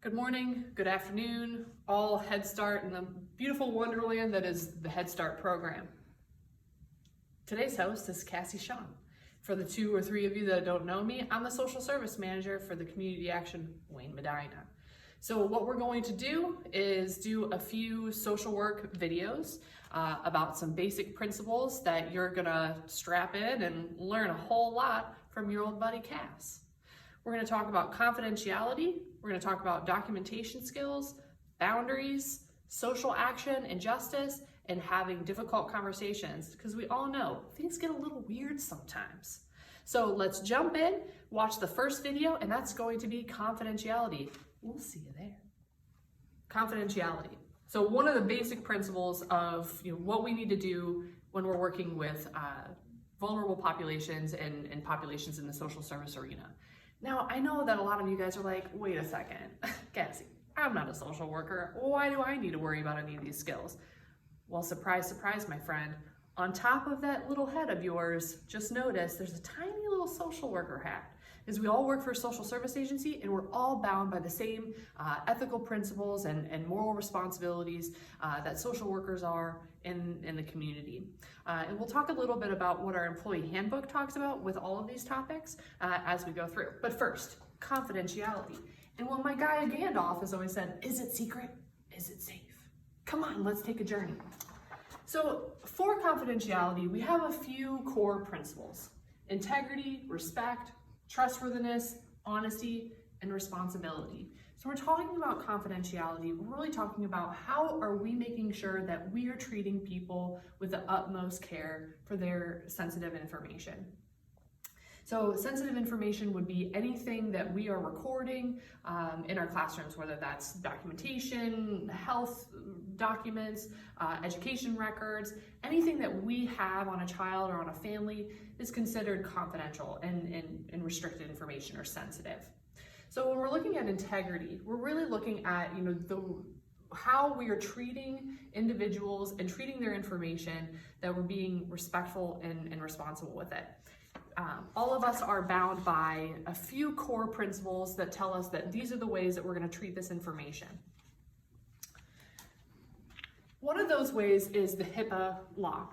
Good morning, good afternoon, all Head Start in the beautiful wonderland that is the Head Start program. Today's host is Cassie Shawn. For the 2 or 3 of you that don't know me, I'm the social service manager for the Community Action Wayne Medina. So what we're going to do is do a few social work videos about some basic principles that you're gonna strap in and learn a whole lot from your old buddy Cass. We're going to talk about confidentiality, we're going to talk about documentation skills, boundaries, social action and justice, and having difficult conversations, because we all know things get a little weird sometimes. So let's jump in, watch the first video, and that's going to be confidentiality. We'll see you there. Confidentiality. So one of the basic principles of what we need to do when we're working with vulnerable populations and populations in the social service arena. Now, I know that a lot of you guys are like, wait a second, Cassie, I'm not a social worker. Why do I need to worry about any of these skills? Well, surprise, surprise, my friend. On top of that little head of yours, just notice there's a tiny little social worker hat. Because we all work for a social service agency and we're all bound by the same ethical principles and moral responsibilities that social workers are in the community. And we'll talk a little bit about what our employee handbook talks about with all of these topics as we go through. But first, confidentiality. And what my guy Gandalf has always said, is it secret? Is it safe? Come on, let's take a journey. So for confidentiality, we have a few core principles: integrity, respect, trustworthiness, honesty, and responsibility. So we're talking about confidentiality. We're really talking about how are we making sure that we are treating people with the utmost care for their sensitive information. So sensitive information would be anything that we are recording in our classrooms, whether that's documentation, health documents, education records, anything that we have on a child or on a family is considered confidential and restricted information or sensitive. So when we're looking at integrity, we're really looking at how we are treating individuals and treating their information, that we're being respectful and responsible with it. All of us are bound by a few core principles that tell us that these are the ways that we're going to treat this information. One of those ways is the HIPAA law.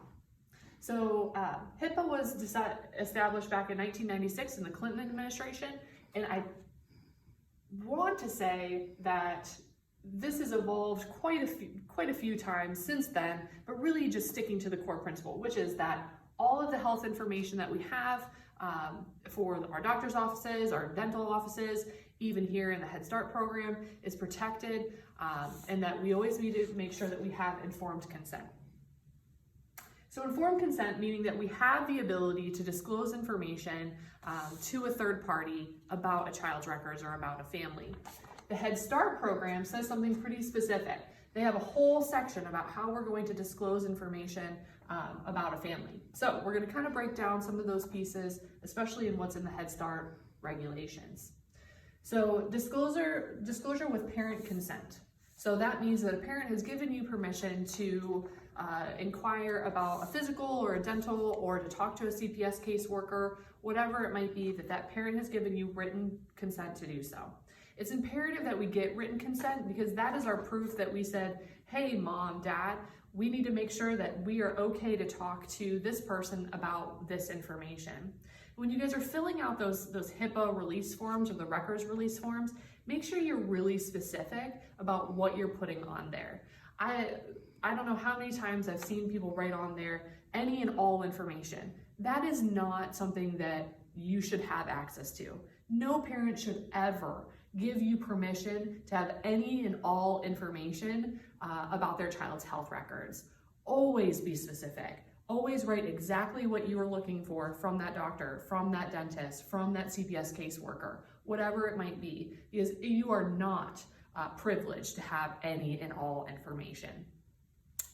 So HIPAA was established back in 1996 in the Clinton administration, and I want to say that this has evolved quite a few times since then, but really just sticking to the core principle, which is that all of the health information that we have for our doctor's offices, our dental offices, even here in the Head Start program, is protected, and that we always need to make sure that we have informed consent. So informed consent meaning that we have the ability to disclose information to a third party about a child's records or about a family. The Head Start program says something pretty specific. They have a whole section about how we're going to disclose information about a family. So we're going to kind of break down some of those pieces, especially in what's in the Head Start regulations. So disclosure with parent consent. So that means that a parent has given you permission to inquire about a physical or a dental, or to talk to a CPS caseworker, whatever it might be, that parent has given you written consent to do so. It's imperative that we get written consent, because that is our proof that we said, hey, mom, dad, we need to make sure that we are okay to talk to this person about this information. When you guys are filling out those HIPAA release forms or the records release forms, make sure you're really specific about what you're putting on there. I don't know how many times I've seen people write on there any and all information. That is not something that you should have access to. No parent should ever give you permission to have any and all information about their child's health records. Always be specific. Always write exactly what you are looking for from that doctor, from that dentist, from that CPS caseworker, whatever it might be, because you are not privileged to have any and all information.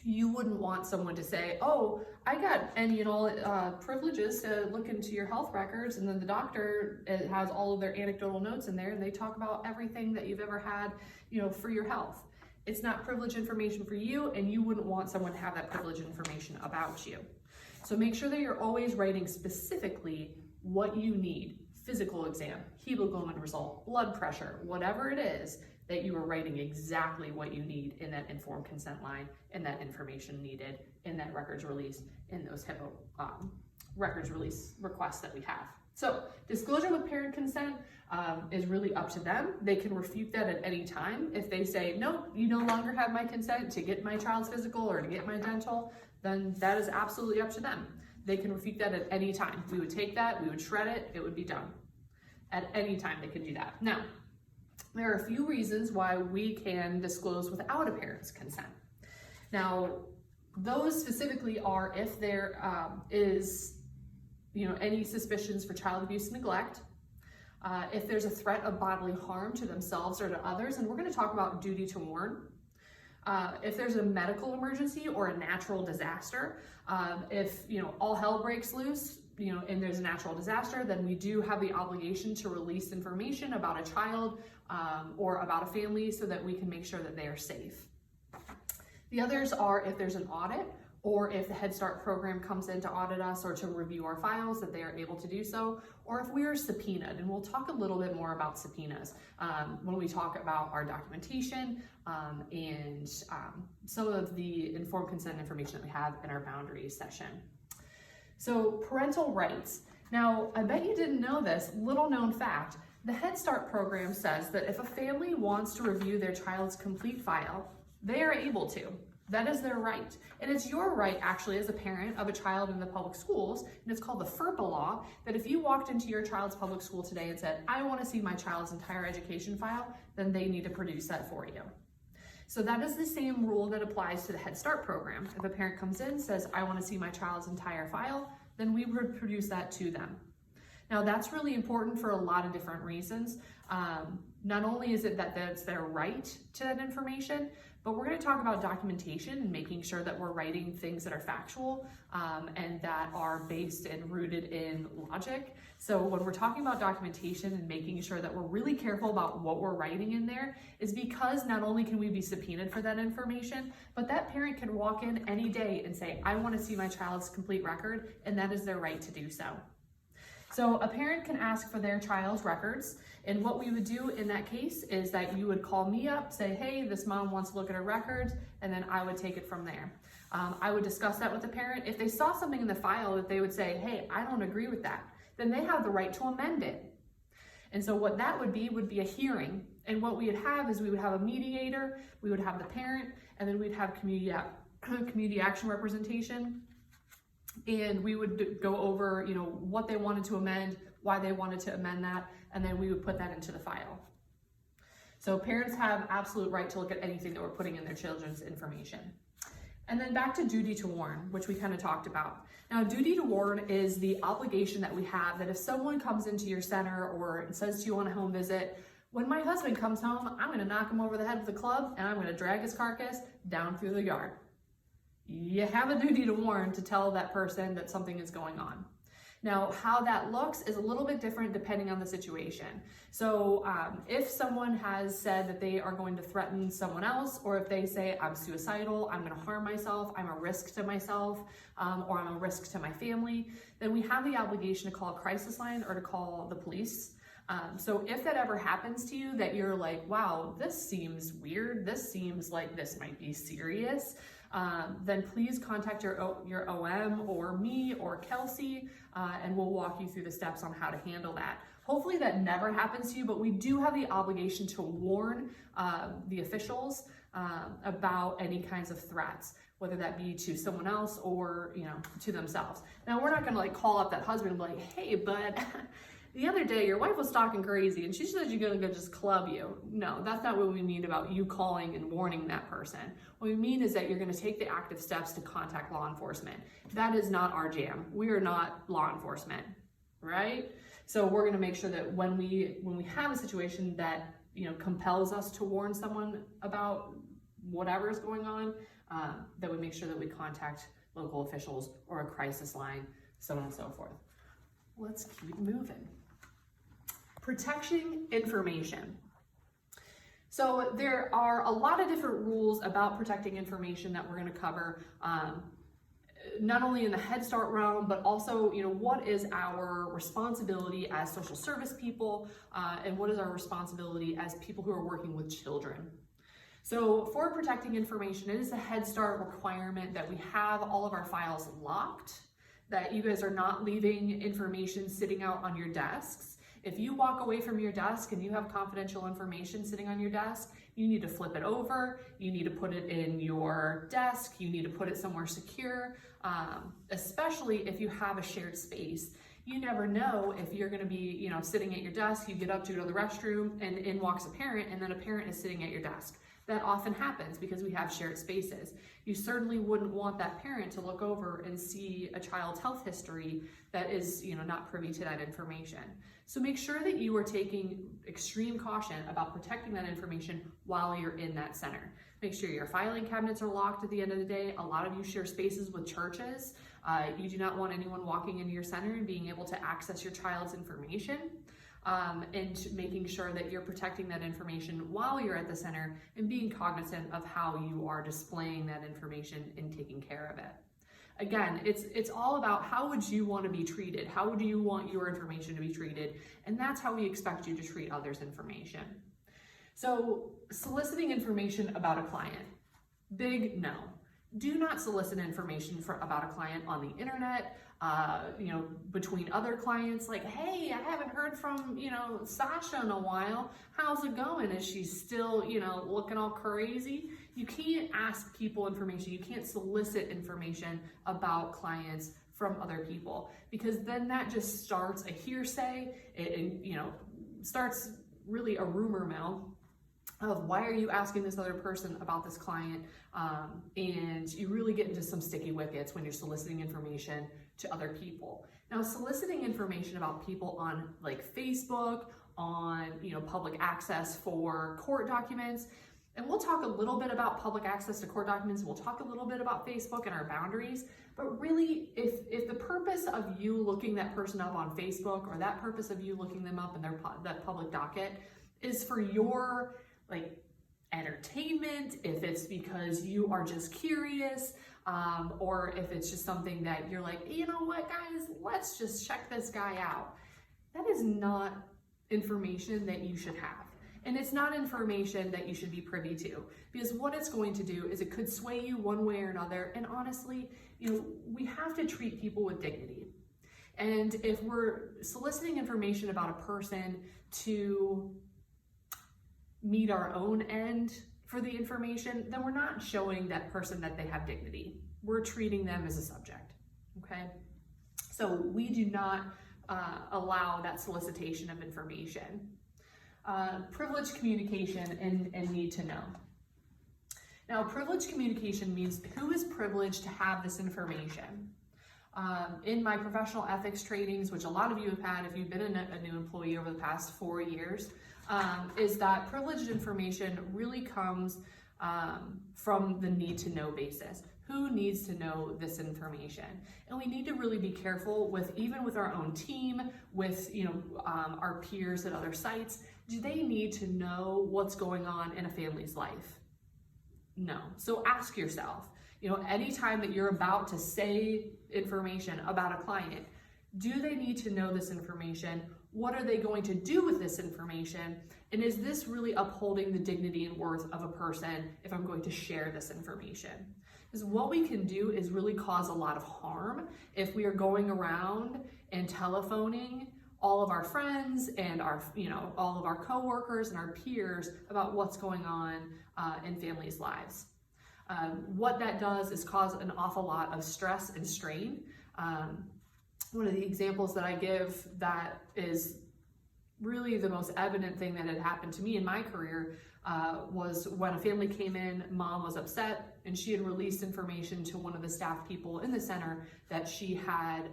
You wouldn't want someone to say, oh, I got any and all privileges to look into your health records, and then the doctor has all of their anecdotal notes in there, and they talk about everything that you've ever had, for your health. It's not privileged information for you, and you wouldn't want someone to have that privileged information about you. So make sure that you're always writing specifically what you need: physical exam, hemoglobin result, blood pressure, whatever it is, that you are writing exactly what you need in that informed consent line, in that information needed, in that records release, in those HIPAA records release requests that we have. So disclosure with parent consent is really up to them. They can refute that at any time. If they say, no, you no longer have my consent to get my child's physical or to get my dental, then that is absolutely up to them. They can refute that at any time. We would take that, we would shred it, it would be done. At any time they can do that. Now, there are a few reasons why we can disclose without a parent's consent. Now, those specifically are if there is any suspicions for child abuse and neglect, if there's a threat of bodily harm to themselves or to others, and we're going to talk about duty to warn, if there's a medical emergency or a natural disaster, if all hell breaks loose, and there's a natural disaster, then we do have the obligation to release information about a child or about a family so that we can make sure that they are safe. The others are if there's an audit, or if the Head Start program comes in to audit us or to review our files, that they are able to do so, or if we are subpoenaed. And we'll talk a little bit more about subpoenas when we talk about our documentation and some of the informed consent information that we have in our boundaries session. So parental rights. Now, I bet you didn't know this, little known fact, the Head Start program says that if a family wants to review their child's complete file, they are able to. That is their right. And it's your right, actually, as a parent of a child in the public schools, and it's called the FERPA law, that if you walked into your child's public school today and said, I want to see my child's entire education file, then they need to produce that for you. So that is the same rule that applies to the Head Start program. If a parent comes in and says, I want to see my child's entire file, then we would produce that to them. Now, that's really important for a lot of different reasons. Not only is it that that's their right to that information, but we're going to talk about documentation and making sure that we're writing things that are factual and that are based and rooted in logic. So when we're talking about documentation and making sure that we're really careful about what we're writing in there is because not only can we be subpoenaed for that information, but that parent can walk in any day and say, I want to see my child's complete record, and that is their right to do so. So a parent can ask for their child's records, and what we would do in that case is that you would call me up, say, hey, this mom wants to look at her records, and then I would take it from there. I would discuss that with the parent. If they saw something in the file that they would say, hey, I don't agree with that, then they have the right to amend it. And so what that would be a hearing, and what we would have is we would have a mediator, we would have the parent, and then we'd have community action representation. And we would go over, what they wanted to amend, why they wanted to amend that, and then we would put that into the file. So parents have absolute right to look at anything that we're putting in their children's information. And then back to duty to warn, which we kind of talked about. Now, duty to warn is the obligation that we have that if someone comes into your center or says to you on a home visit, when my husband comes home, I'm going to knock him over the head with a club and I'm going to drag his carcass down through the yard. You have a duty to warn to tell that person that something is going on. Now, how that looks is a little bit different depending on the situation. So if someone has said that they are going to threaten someone else, or if they say, I'm suicidal, I'm going to harm myself, I'm a risk to myself, or I'm a risk to my family, then we have the obligation to call a crisis line or to call the police. So if that ever happens to you, that you're like, wow, this seems weird, this seems like this might be serious, then please contact your OM or me or Kelsey, and we'll walk you through the steps on how to handle that. Hopefully that never happens to you, but we do have the obligation to warn the officials about any kinds of threats, whether that be to someone else or to themselves. Now, we're not going to call up that husband and be like, hey, bud, the other day your wife was talking crazy and she said you're going to just club you. No, that's not what we mean about you calling and warning that person. What we mean is that you're going to take the active steps to contact law enforcement. That is not our jam. We are not law enforcement, right? So we're going to make sure that when we have a situation that compels us to warn someone about whatever is going on, that we make sure that we contact local officials or a crisis line, so on and so forth. Let's keep moving. Protecting information. So there are a lot of different rules about protecting information that we're going to cover. not only in the Head Start realm, but also, what is our responsibility as social service people, and what is our responsibility as people who are working with children. So for protecting information, it is a Head Start requirement that we have all of our files locked, that you guys are not leaving information sitting out on your desks. If you walk away from your desk and you have confidential information sitting on your desk, you need to flip it over, you need to put it in your desk, you need to put it somewhere secure, especially if you have a shared space. You never know if you're gonna be sitting at your desk, you get up to go to the restroom, and in walks a parent, and then a parent is sitting at your desk. That often happens because we have shared spaces. You certainly wouldn't want that parent to look over and see a child's health history that is, not privy to that information. So make sure that you are taking extreme caution about protecting that information while you're in that center. Make sure your filing cabinets are locked at the end of the day. A lot of you share spaces with churches. You do not want anyone walking into your center and being able to access your child's information. And making sure that you're protecting that information while you're at the center and being cognizant of how you are displaying that information and taking care of it. Again, it's all about how would you want to be treated? How would you want your information to be treated? And that's how we expect you to treat others' information. So soliciting information about a client, big no. Do not solicit information about a client on the internet, between other clients, like, hey, I haven't heard from, Sasha in a while. How's it going? Is she still, looking all crazy? You can't ask people information. You can't solicit information about clients from other people, because then that just starts a hearsay. It starts really a rumor mill of why are you asking this other person about this client, and you really get into some sticky wickets when you're soliciting information to other people. Now, soliciting information about people on like Facebook, on public access for court documents, and we'll talk a little bit about public access to court documents, we'll talk a little bit about Facebook and our boundaries, but really if the purpose of you looking that person up on Facebook, or that purpose of you looking them up in that public docket is for your entertainment, if it's because you are just curious, or if it's just something that you're like, you know what, guys, let's just check this guy out. That is not information that you should have. And it's not information that you should be privy to, because what it's going to do is it could sway you one way or another. And honestly, we have to treat people with dignity. And if we're soliciting information about a person to meet our own end for the information, then we're not showing that person that they have dignity. We're treating them as a subject, okay? So we do not allow that solicitation of information. Privileged communication and need to know. Now, privileged communication means who is privileged to have this information. In my professional ethics trainings, which a lot of you have had if you've been a new employee over the past 4 years, is that privileged information really comes from the need to know basis. Who needs to know this information? And we need to really be careful even with our own team, with our peers at other sites. Do they need to know what's going on in a family's life? No. So ask yourself, anytime that you're about to say information about a client, do they need to know this information? What are they going to do with this information? And is this really upholding the dignity and worth of a person if I'm going to share this information? Because what we can do is really cause a lot of harm if we are going around and telephoning all of our friends and all of our coworkers and our peers about what's going on in families' lives. What that does is cause an awful lot of stress and strain. One of the examples that I give that is really the most evident thing that had happened to me in my career was when a family came in, mom was upset, and she had released information to one of the staff people in the center that she had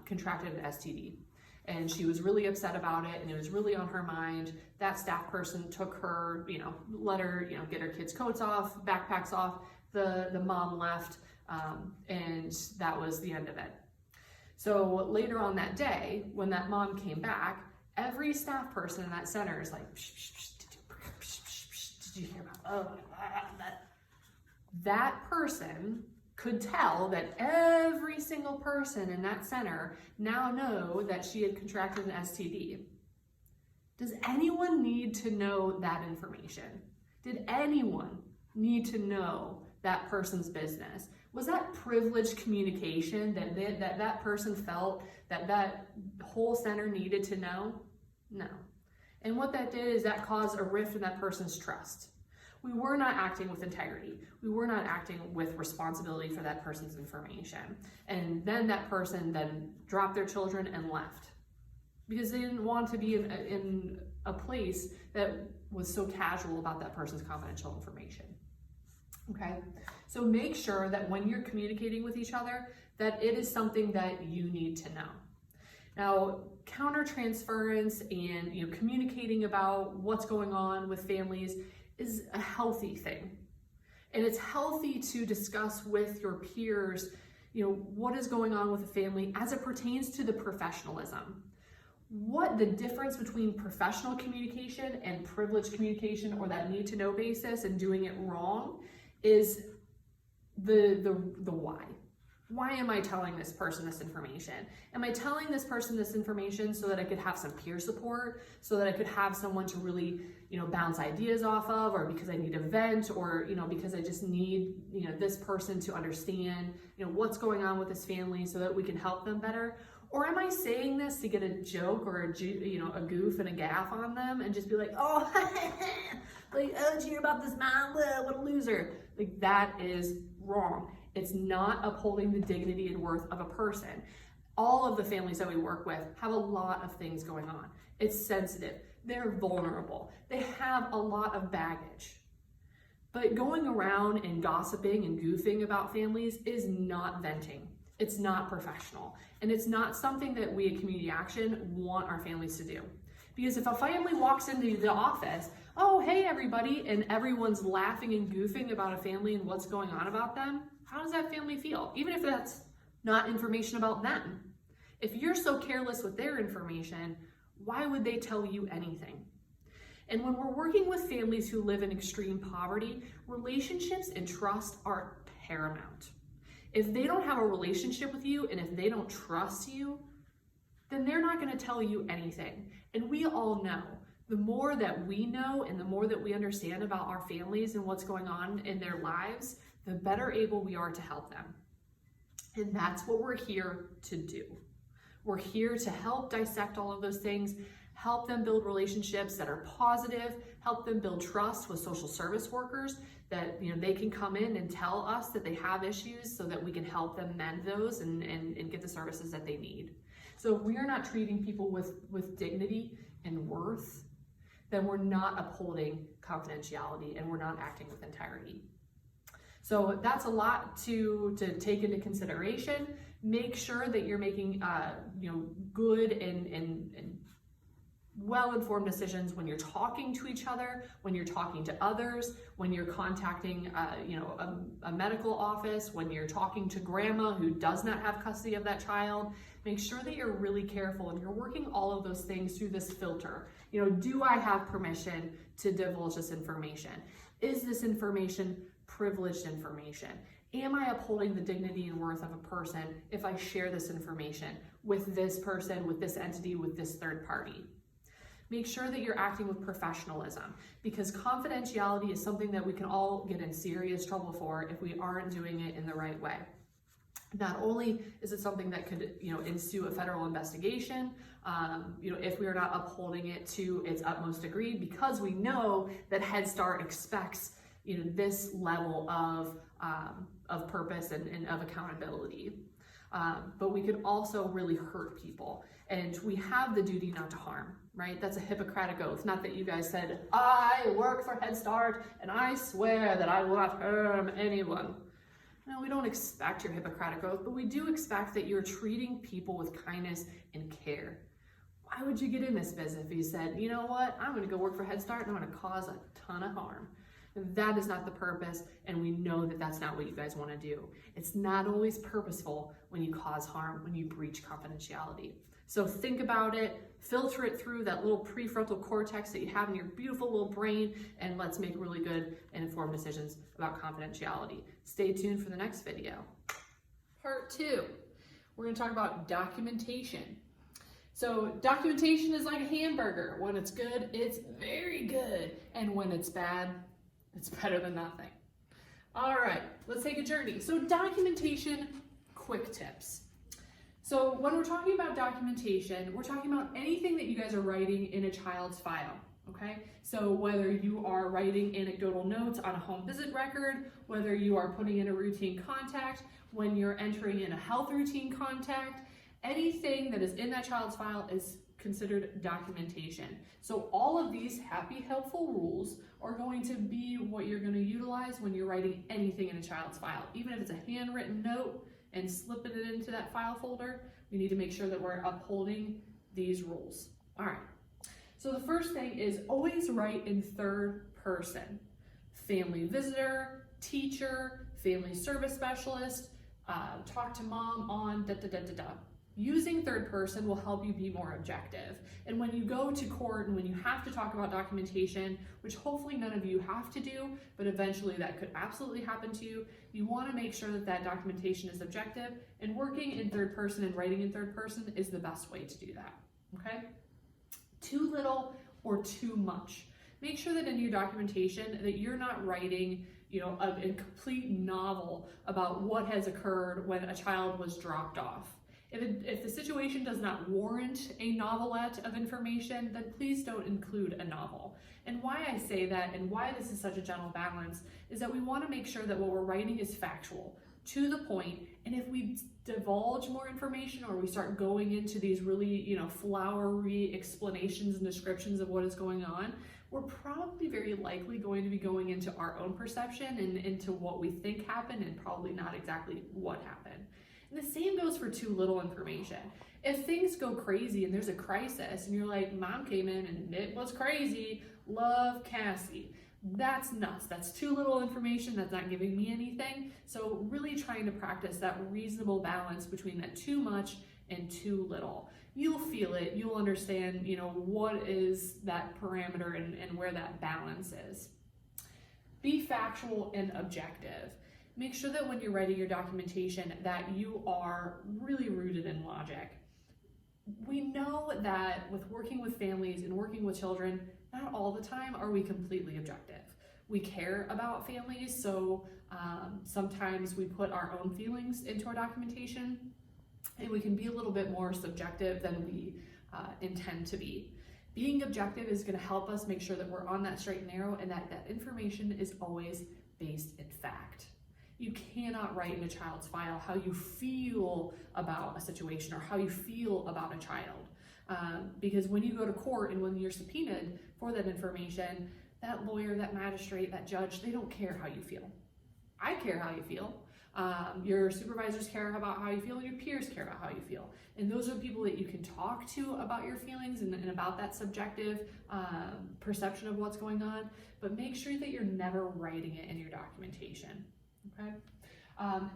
contracted an STD. And she was really upset about it, and it was really on her mind. That staff person took her, let her, get her kids' coats off, backpacks off. The mom left, and that was the end of it. So later on that day, when that mom came back, every staff person in that center is like, did you hear about that? That person could tell that every single person in that center now know that she had contracted an STD. Does anyone need to know that information? Did anyone need to know that person's business? Was that privileged communication that person felt that whole center needed to know? No. And what that did is that caused a rift in that person's trust. We were not acting with integrity. We were not acting with responsibility for that person's information. And then that person then dropped their children and left because they didn't want to be in a place that was so casual about that person's confidential information. Okay, so make sure that when you're communicating with each other, that it is something that you need to know. Now, countertransference and communicating about what's going on with families is a healthy thing. And it's healthy to discuss with your peers, what is going on with the family as it pertains to the professionalism. What the difference between professional communication and privileged communication, or that need to know basis and doing it wrong, is the why. Why am I telling this person this information? Am I telling this person this information so that I could have some peer support, so that I could have someone to really, bounce ideas off of, or because I need a vent, or, because I just need, this person to understand, what's going on with this family so that we can help them better? Or am I saying this to get a joke or a goof and a gaff on them and just be like, oh, like, oh, did you hear about this mom? What a loser. Like, that is wrong. It's not upholding the dignity and worth of a person. All of the families that we work with have a lot of things going on. It's sensitive. They're vulnerable. They have a lot of baggage. But going around and gossiping and goofing about families is not venting. It's not professional. And it's not something that we at Community Action want our families to do. Because if a family walks into the office, oh, hey, everybody, and everyone's laughing and goofing about a family and what's going on about them, how does that family feel? Even if that's not information about them. If you're so careless with their information, why would they tell you anything? And when we're working with families who live in extreme poverty, relationships and trust are paramount. If they don't have a relationship with you and if they don't trust you, then they're not going to tell you anything. And we all know, the more that we know and the more that we understand about our families and what's going on in their lives, the better able we are to help them. And that's what we're here to do. We're here to help dissect all of those things, help them build relationships that are positive, help them build trust with social service workers, that they can come in and tell us that they have issues so that we can help them mend those and get the services that they need. So if we are not treating people with dignity and worth, then we're not upholding confidentiality and we're not acting with integrity. So that's a lot to take into consideration. Make sure that you're making good and well-informed decisions when you're talking to each other, when you're talking to others, when you're contacting a medical office, when you're talking to grandma who does not have custody of that child. Make sure that you're really careful and you're working all of those things through this filter. Do I have permission to divulge this information? Is this information privileged information? Am I upholding the dignity and worth of a person if I share this information with this person, with this entity, with this third party? Make sure that you're acting with professionalism, because confidentiality is something that we can all get in serious trouble for if we aren't doing it in the right way. Not only is it something that could, ensue a federal investigation, if we are not upholding it to its utmost degree, because we know that Head Start expects, this level of purpose and of accountability. But we could also really hurt people, and we have the duty not to harm, right? That's a Hippocratic oath. Not that you guys said, I work for Head Start and I swear that I will not harm anyone. No, we don't expect your Hippocratic oath, but we do expect that you're treating people with kindness and care. Why would you get in this business if you said, you know what, I'm going to go work for Head Start and I'm going to cause a ton of harm? That is not the purpose, and we know that that's not what you guys want to do. It's not always purposeful when you cause harm, when you breach confidentiality. So think about it, filter it through that little prefrontal cortex that you have in your beautiful little brain, and let's make really good and informed decisions about confidentiality. Stay tuned for the next video. Part 2, we're going to talk about documentation. So documentation is like a hamburger. When it's good, it's very good. And when it's bad, it's better than nothing. All right, let's take a journey. So documentation, quick tips. So when we're talking about documentation, we're talking about anything that you guys are writing in a child's file, okay? So whether you are writing anecdotal notes on a home visit record, whether you are putting in a routine contact, when you're entering in a health routine contact, anything that is in that child's file is considered documentation. So all of these happy, helpful rules are going to be what you're going to utilize when you're writing anything in a child's file. Even if it's a handwritten note and slipping it into that file folder, we need to make sure that we're upholding these rules. All right. So the first thing is always write in third person. Family visitor, teacher, family service specialist, talk to mom on da-da-da-da-da. Using third person will help you be more objective. And when you go to court and when you have to talk about documentation, which hopefully none of you have to do, but eventually that could absolutely happen to you, you want to make sure that that documentation is objective, and working in third person and writing in third person is the best way to do that, okay? Too little or too much. Make sure that in your documentation that you're not writing, you know, a complete novel about what has occurred when a child was dropped off. If the situation does not warrant a novelette of information, then please don't include a novel. And why I say that and why this is such a gentle balance is that we want to make sure that what we're writing is factual, to the point, and if we divulge more information or we start going into these really, you know, flowery explanations and descriptions of what is going on, we're probably very likely going to be going into our own perception and into what we think happened and probably not exactly what happened. And the same goes for too little information. If things go crazy and there's a crisis and you're like, mom came in and it was crazy, love Cassie. That's nuts. That's too little information. That's not giving me anything. So really trying to practice that reasonable balance between that too much and too little. You'll feel it. You'll understand, you know, what is that parameter and where that balance is. Be factual and objective. Make sure that when you're writing your documentation that you are really rooted in logic. We know that with working with families and working with children, not all the time are we completely objective. We care about families, so sometimes we put our own feelings into our documentation, and we can be a little bit more subjective than we intend to be. Being objective is going to help us make sure that we're on that straight and narrow, and that information is always based in fact. You cannot write in a child's file how you feel about a situation or how you feel about a child. Because when you go to court and when you're subpoenaed for that information, that lawyer, that magistrate, that judge, they don't care how you feel. I care how you feel. Your supervisors care about how you feel, and your peers care about how you feel. And those are people that you can talk to about your feelings and about that subjective perception of what's going on, but make sure that you're never writing it in your documentation. Okay,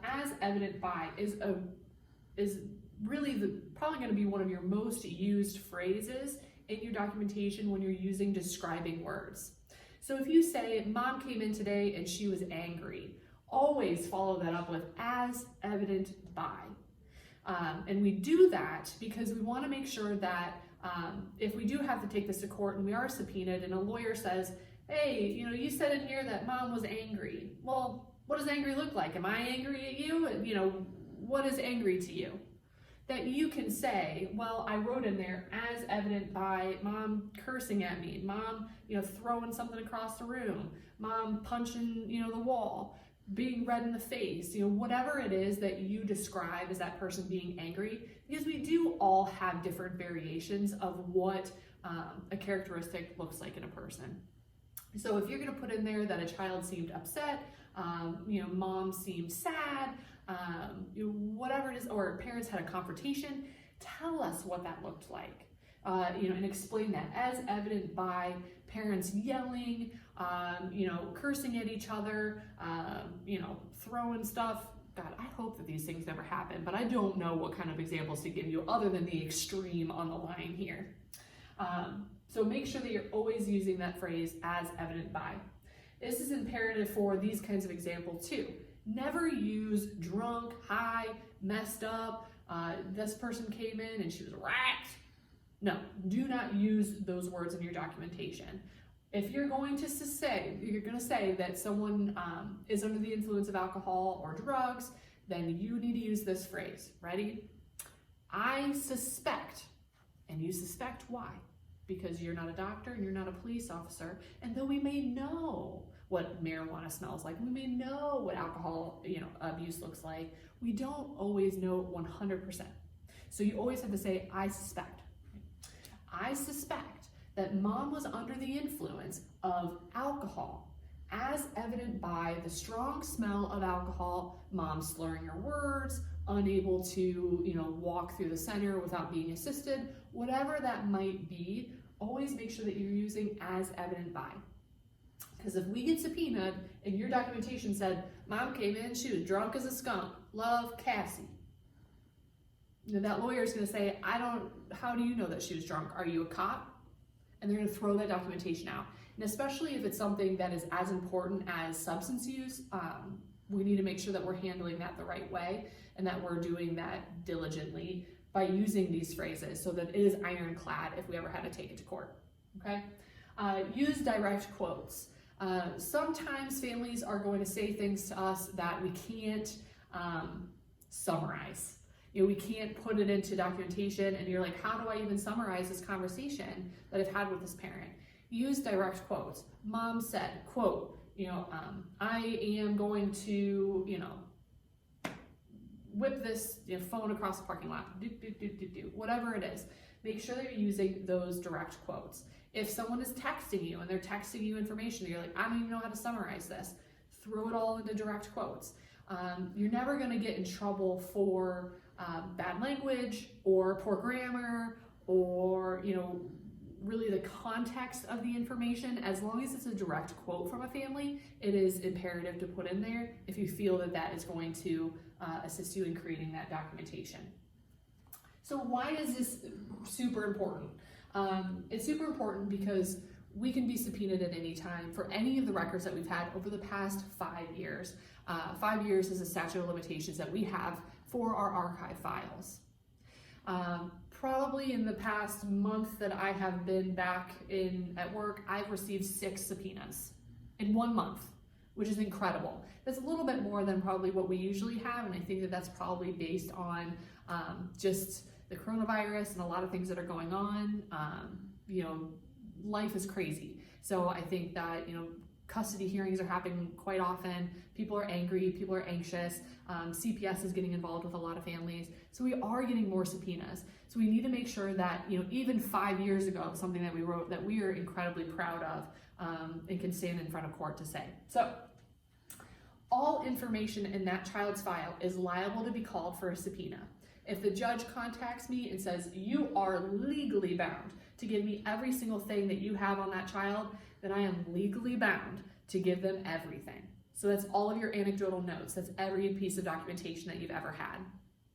as evident by is really probably going to be one of your most used phrases in your documentation when you're using describing words. So if you say, mom came in today and she was angry, always follow that up with as evident by. And we do that because we want to make sure that if we do have to take this to court and we are subpoenaed and a lawyer says, hey, you know, you said in here that mom was angry. Well, what does angry look like? Am I angry at you? And, you know, what is angry to you? That you can say, well, I wrote in there as evident by mom cursing at me, mom, you know, throwing something across the room, mom punching, you know, the wall, being red in the face, you know, whatever it is that you describe as that person being angry, because we do all have different variations of what a characteristic looks like in a person. So if you're going to put in there that a child seemed upset, you know, mom seemed sad, you know, whatever it is, or parents had a confrontation, tell us what that looked like, you know, and explain that as evident by parents yelling, you know, cursing at each other, you know, throwing stuff, God, I hope that these things never happen, but I don't know what kind of examples to give you other than the extreme on the line here. So make sure that you're always using that phrase as evident by. This is imperative for these kinds of examples too. Never use drunk, high, messed up, this person came in and she was wrecked. No, do not use those words in your documentation. If you're going to say that someone is under the influence of alcohol or drugs, then you need to use this phrase. Ready? I suspect, and you suspect why? Because you're not a doctor and you're not a police officer, and though we may know what marijuana smells like, we may know what alcohol abuse looks like, we don't always know 100%. So you always have to say, I suspect. I suspect that mom was under the influence of alcohol, as evident by the strong smell of alcohol, mom slurring her words, unable to walk through the center without being assisted, whatever that might be. Always make sure that you're using as evident by. Because if we get subpoenaed and your documentation said, mom came in, she was drunk as a skunk, love Cassie. That lawyer is going to say, how do you know that she was drunk? Are you a cop? And they're going to throw that documentation out. And especially if it's something that is as important as substance use, we need to make sure that we're handling that the right way and that we're doing that diligently by using these phrases so that it is ironclad if we ever had to take it to court, okay? Use direct quotes. Sometimes families are going to say things to us that we can't summarize. We can't put it into documentation, and you're like, how do I even summarize this conversation that I've had with this parent? Use direct quotes. Mom said, quote, I am going to, whip this phone across the parking lot, whatever it is. Make sure that you're using those direct quotes. If someone is texting you and they're texting you information, you're like, I don't even know how to summarize this, throw it all into direct quotes. You're never going to get in trouble for bad language or poor grammar or, really the context of the information. As long as it's a direct quote from a family, it is imperative to put in there if you feel that that is going to assist you in creating that documentation. So why is this super important? It's super important because we can be subpoenaed at any time for any of the records that we've had over the past 5 years. 5 years is a statute of limitations that we have for our archive files. Probably in the past month that I have been back at work, I've received 6 subpoenas in 1 month, which is incredible. That's a little bit more than probably what we usually have, and I think that that's probably based on just the coronavirus and a lot of things that are going on. Life is crazy. So I think that, custody hearings are happening quite often. People are angry, people are anxious. CPS is getting involved with a lot of families. So we are getting more subpoenas. So we need to make sure that, even 5 years ago, something that we wrote that we are incredibly proud of and can stand in front of court to say. So all information in that child's file is liable to be called for a subpoena. If the judge contacts me and says, you are legally bound to give me every single thing that you have on that child, then I am legally bound to give them everything. So that's all of your anecdotal notes. That's every piece of documentation that you've ever had,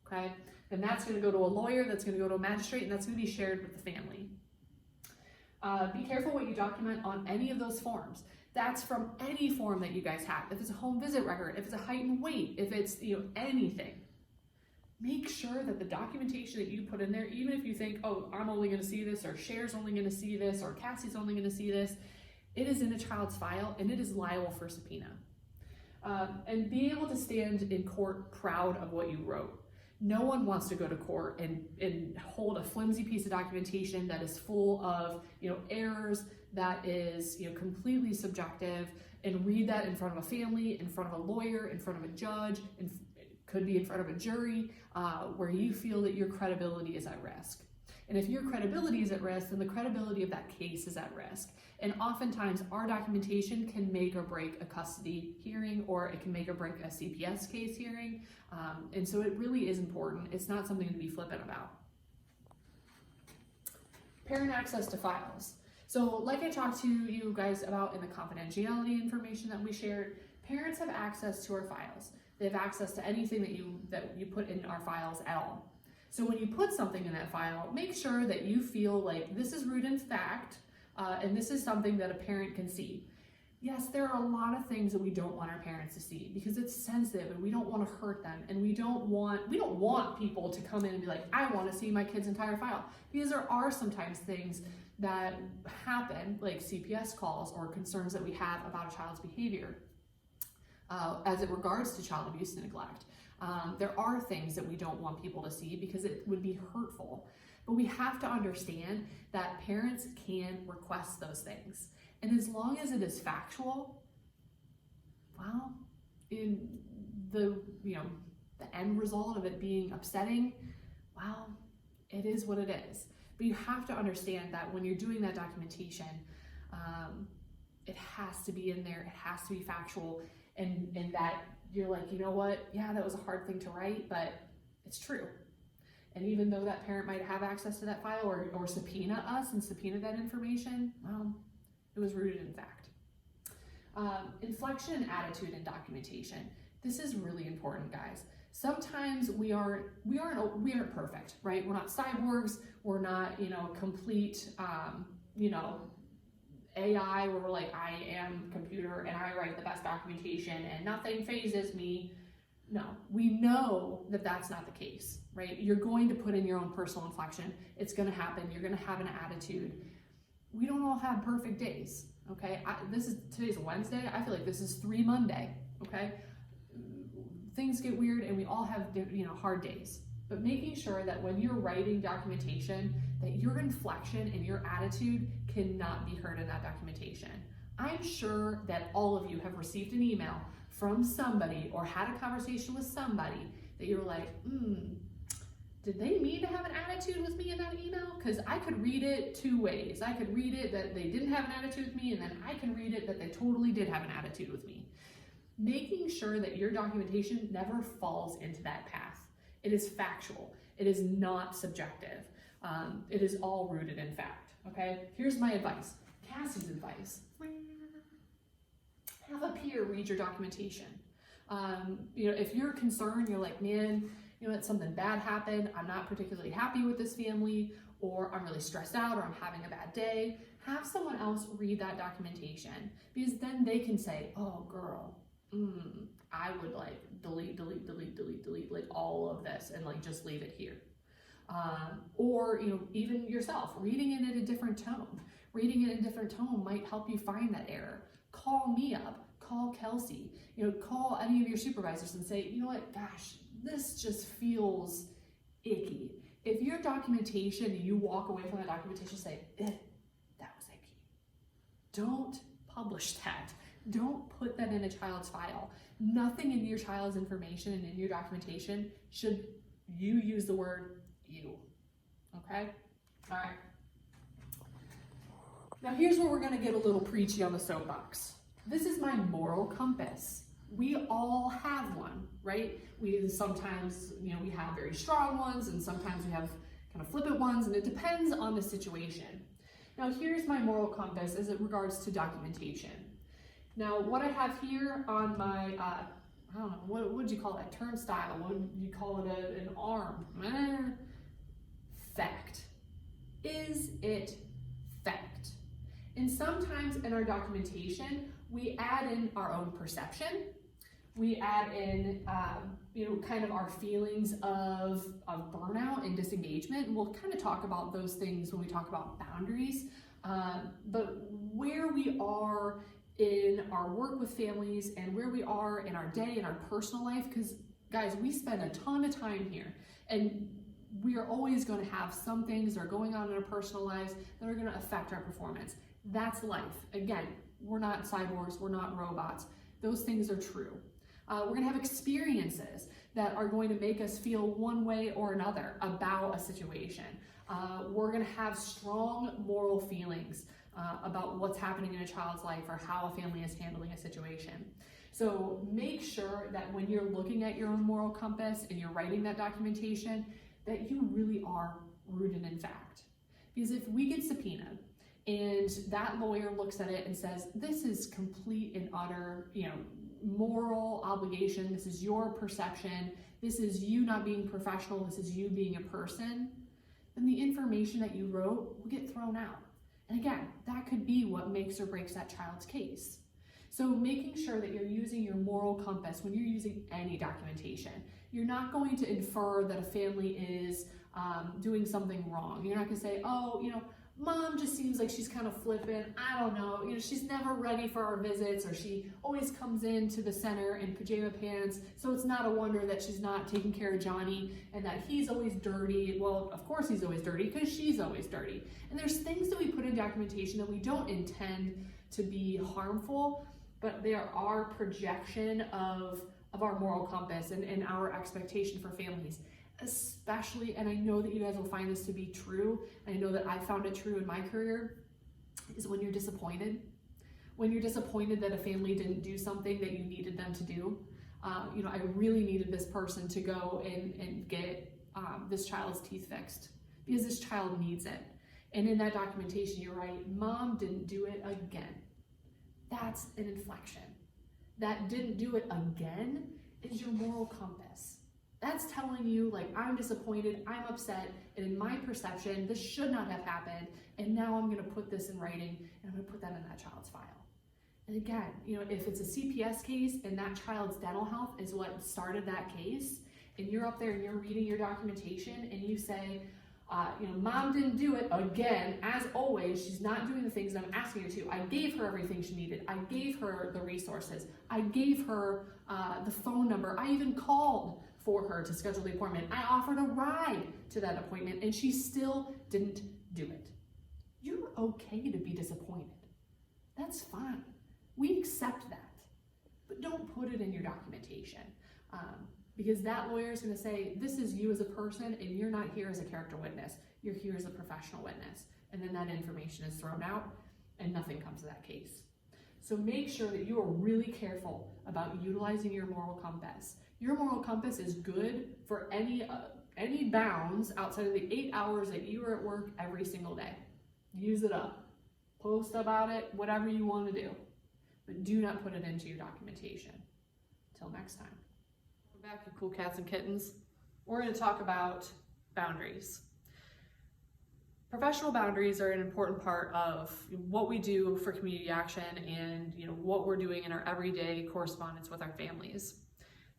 okay? And that's gonna go to a lawyer, that's gonna go to a magistrate, and that's gonna be shared with the family. Be careful what you document on any of those forms. That's from any form that you guys have. If it's a home visit record, if it's a height and weight, if it's anything. Make sure that the documentation that you put in there, even if you think, oh, I'm only gonna see this, or Cher's only gonna see this, or Cassie's only gonna see this, it is in a child's file and it is liable for subpoena. And be able to stand in court proud of what you wrote. No one wants to go to court and hold a flimsy piece of documentation that is full of errors, that is completely subjective, and read that in front of a family, in front of a lawyer, in front of a judge, and could be in front of a jury, where you feel that your credibility is at risk. And if your credibility is at risk, then the credibility of that case is at risk. And oftentimes our documentation can make or break a custody hearing, or it can make or break a CPS case hearing. And so it really is important. It's not something to be flippant about. Parent access to files. So like I talked to you guys about in the confidentiality information that we shared, parents have access to our files. They have access to anything that you put in our files at all. So when you put something in that file, make sure that you feel like this is rooted in fact, and this is something that a parent can see. Yes, there are a lot of things that we don't want our parents to see because it's sensitive and we don't want to hurt them, and we don't want people to come in and be like, I want to see my kid's entire file, because there are sometimes things that happen, like CPS calls or concerns that we have about a child's behavior as it regards to child abuse and neglect. There are things that we don't want people to see because it would be hurtful. But we have to understand that parents can request those things. And as long as it is factual, well, in the end result of it being upsetting, well, it is what it is. But you have to understand that when you're doing that documentation, it has to be in there, it has to be factual, and that you're like, you know what, yeah, that was a hard thing to write, but it's true. And even though that parent might have access to that file or subpoena us and subpoena that information, well, it was rooted in fact. Inflection and attitude in documentation. This is really important, guys. Sometimes we aren't perfect, right? We're not cyborgs. We're not, complete, AI where we're like, I am computer and I write the best documentation and nothing phases me. No, we know that that's not the case, right? You're going to put in your own personal inflection. It's going to happen. You're going to have an attitude. We don't all have perfect days, okay? Today's Wednesday. I feel like this is 3 Monday, okay? Things get weird and we all have, hard days. But making sure that when you're writing documentation, that your inflection and your attitude cannot be heard in that documentation. I'm sure that all of you have received an email from somebody or had a conversation with somebody that you're like, did they mean to have an attitude with me in that email? Because I could read it 2 ways. I could read it that they didn't have an attitude with me, and then I can read it that they totally did have an attitude with me. Making sure that your documentation never falls into that path. It is factual. It is not subjective. It is all rooted in fact, okay? Here's my advice, Cassie's advice. Have a peer read your documentation. If you're concerned, you're like, man, something bad happened, I'm not particularly happy with this family, or I'm really stressed out, or I'm having a bad day, have someone else read that documentation, because then they can say, oh girl, I would like delete like all of this and like just leave it here. Or even yourself, reading it in a different tone. Reading it in a different tone might help you find that error. Call me up, call Kelsey, call any of your supervisors and say, you know what, gosh, this just feels icky. If your documentation, you walk away from the documentation and say, that was icky. Don't publish that. Don't put that in a child's file. Nothing in your child's information and in your documentation should you use the word you, okay? All right. Now here's where we're gonna get a little preachy on the soapbox. This is my moral compass. We all have one, right? We sometimes, we have very strong ones, and sometimes we have kind of flippant ones, and it depends on the situation. Now here's my moral compass as it regards to documentation. Now what I have here on my, I don't know, what would you call that? Turnstile, what would you call it, an arm? Fact. Is it fact? And sometimes in our documentation, we add in our own perception. We add in, kind of our feelings of burnout and disengagement. And we'll kind of talk about those things when we talk about boundaries. But where we are in our work with families and where we are in our day, in our personal life, because guys, we spend a ton of time here, and we are always going to have some things that are going on in our personal lives that are going to affect our performance. That's life. Again, we're not cyborgs, we're not robots. Those things are true. We're going to have experiences that are going to make us feel one way or another about a situation. We're going to have strong moral feelings about what's happening in a child's life or how a family is handling a situation. So make sure that when you're looking at your own moral compass and you're writing that documentation, that you really are rooted in fact. Because if we get subpoenaed and that lawyer looks at it and says, this is complete and utter, moral obligation, this is your perception, this is you not being professional, this is you being a person, then the information that you wrote will get thrown out. And again, that could be what makes or breaks that child's case. So making sure that you're using your moral compass when you're using any documentation. You're not going to infer that a family is doing something wrong. You're not going to say, oh, mom just seems like she's kind of flippant. I don't know. She's never ready for our visits, or she always comes into the center in pajama pants. So it's not a wonder that she's not taking care of Johnny and that he's always dirty. Well, of course he's always dirty because she's always dirty. And there's things that we put in documentation that we don't intend to be harmful, but there are projection of our moral compass and our expectation for families. Especially, and I know that you guys will find this to be true, and I know that I found it true in my career, is when you're disappointed. When you're disappointed that a family didn't do something that you needed them to do. I really needed this person to go and get this child's teeth fixed because this child needs it. And in that documentation, you're right, mom didn't do it again. That's an inflection. That didn't do it again is your moral compass. That's telling you, like, I'm disappointed, I'm upset, and in my perception, this should not have happened, and now I'm gonna put this in writing, and I'm gonna put that in that child's file. And again, if it's a CPS case and that child's dental health is what started that case, and you're up there and you're reading your documentation, and you say, mom didn't do it again, as always, she's not doing the things that I'm asking her to. I gave her everything she needed. I gave her the resources. I gave her the phone number. I even called for her to schedule the appointment. I offered a ride to that appointment and she still didn't do it. You're okay to be disappointed. That's fine. We accept that, but don't put it in your documentation because that lawyer is going to say, this is you as a person and you're not here as a character witness. You're here as a professional witness. And then that information is thrown out and nothing comes of that case. So make sure that you are really careful about utilizing your moral compass. Your moral compass is good for any bounds outside of the 8 hours that you are at work every single day. Use it up. Post about it, whatever you want to do. But do not put it into your documentation. Till next time. We're back, you cool cats and kittens. We're going to talk about boundaries. Professional boundaries are an important part of what we do for community action and what we're doing in our everyday correspondence with our families.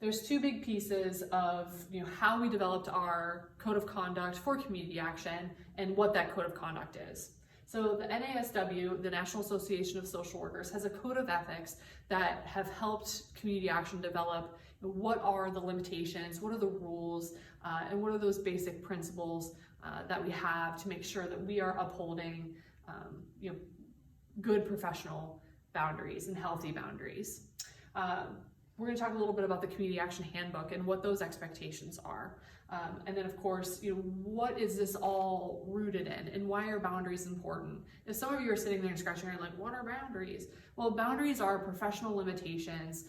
There's two big pieces of how we developed our code of conduct for community action and what that code of conduct is. So the NASW, the National Association of Social Workers, has a code of ethics that have helped community action develop what are the limitations, what are the rules, and what are those basic principles that we have to make sure that we are upholding good professional boundaries and healthy boundaries. We're going to talk a little bit about the Community Action Handbook and what those expectations are. And then, of course, what is this all rooted in and why are boundaries important? If some of you are sitting there and scratching your head like, what are boundaries? Well, boundaries are professional limitations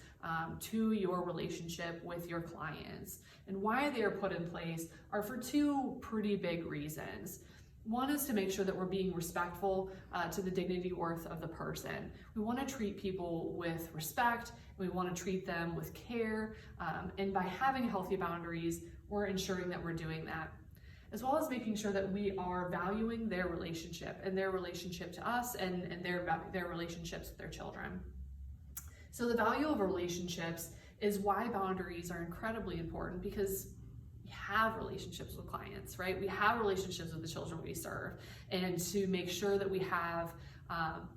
to your relationship with your clients. And why they are put in place are for two pretty big reasons. One is to make sure that we're being respectful to the dignity worth of the person. We want to treat people with respect. We want to treat them with care. And by having healthy boundaries, we're ensuring that we're doing that. As well as making sure that we are valuing their relationship and their relationship to us and their relationships with their children. So the value of relationships is why boundaries are incredibly important, because have relationships with clients, right? We have relationships with the children we serve, and to make sure that we have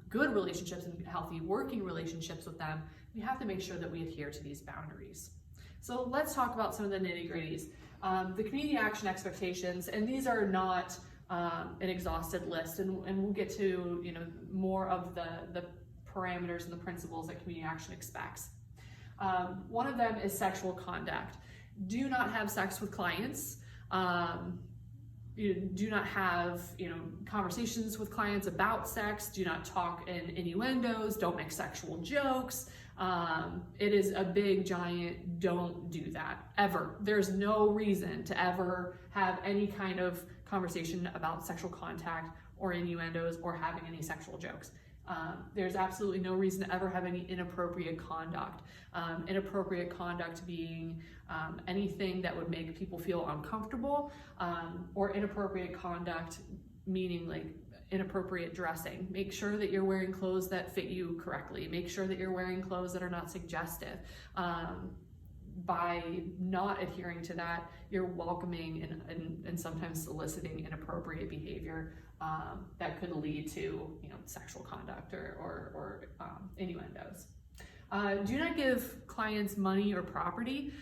good relationships and healthy working relationships with them, we have to make sure that we adhere to these boundaries. So let's talk about some of the nitty-gritties. The community action expectations, and these are not an exhausted list, and we'll get to more of the parameters and the principles that community action expects. One of them is sexual conduct. Do not have sex with clients. Do not have conversations with clients about sex. Do not talk in innuendos. Don't make sexual jokes. It is a big giant don't do that ever. There's no reason to ever have any kind of conversation about sexual contact or innuendos or having any sexual jokes. There's absolutely no reason to ever have any inappropriate conduct. Inappropriate conduct being anything that would make people feel uncomfortable, or inappropriate conduct meaning like inappropriate dressing. Make sure that you're wearing clothes that fit you correctly. Make sure that you're wearing clothes that are not suggestive. By not adhering to that, you're welcoming and sometimes soliciting inappropriate behavior that could lead to sexual conduct or innuendos. Do not give clients money or property.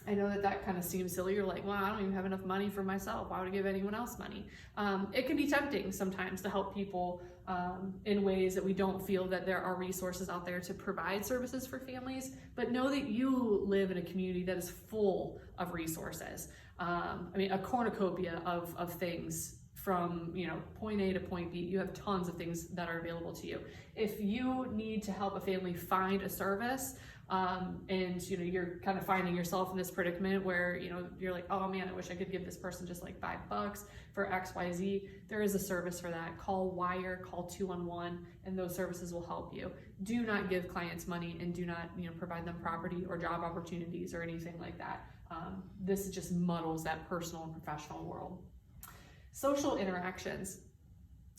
I know that kind of seems silly. You're like, well, I don't even have enough money for myself. Why would I give anyone else money? It can be tempting sometimes to help people in ways that we don't feel that there are resources out there to provide services for families, but know that you live in a community that is full of resources. I mean, a cornucopia of things from point A to point B. You have tons of things that are available to you. If you need to help a family find a service, and you're kind of finding yourself in this predicament where you're like, oh man, I wish I could give this person just like $5 for XYZ. There is a service for that. Call Wire, call 211, and those services will help you. Do not give clients money, and do not provide them property or job opportunities or anything like that. This just muddles that personal and professional world. Social interactions.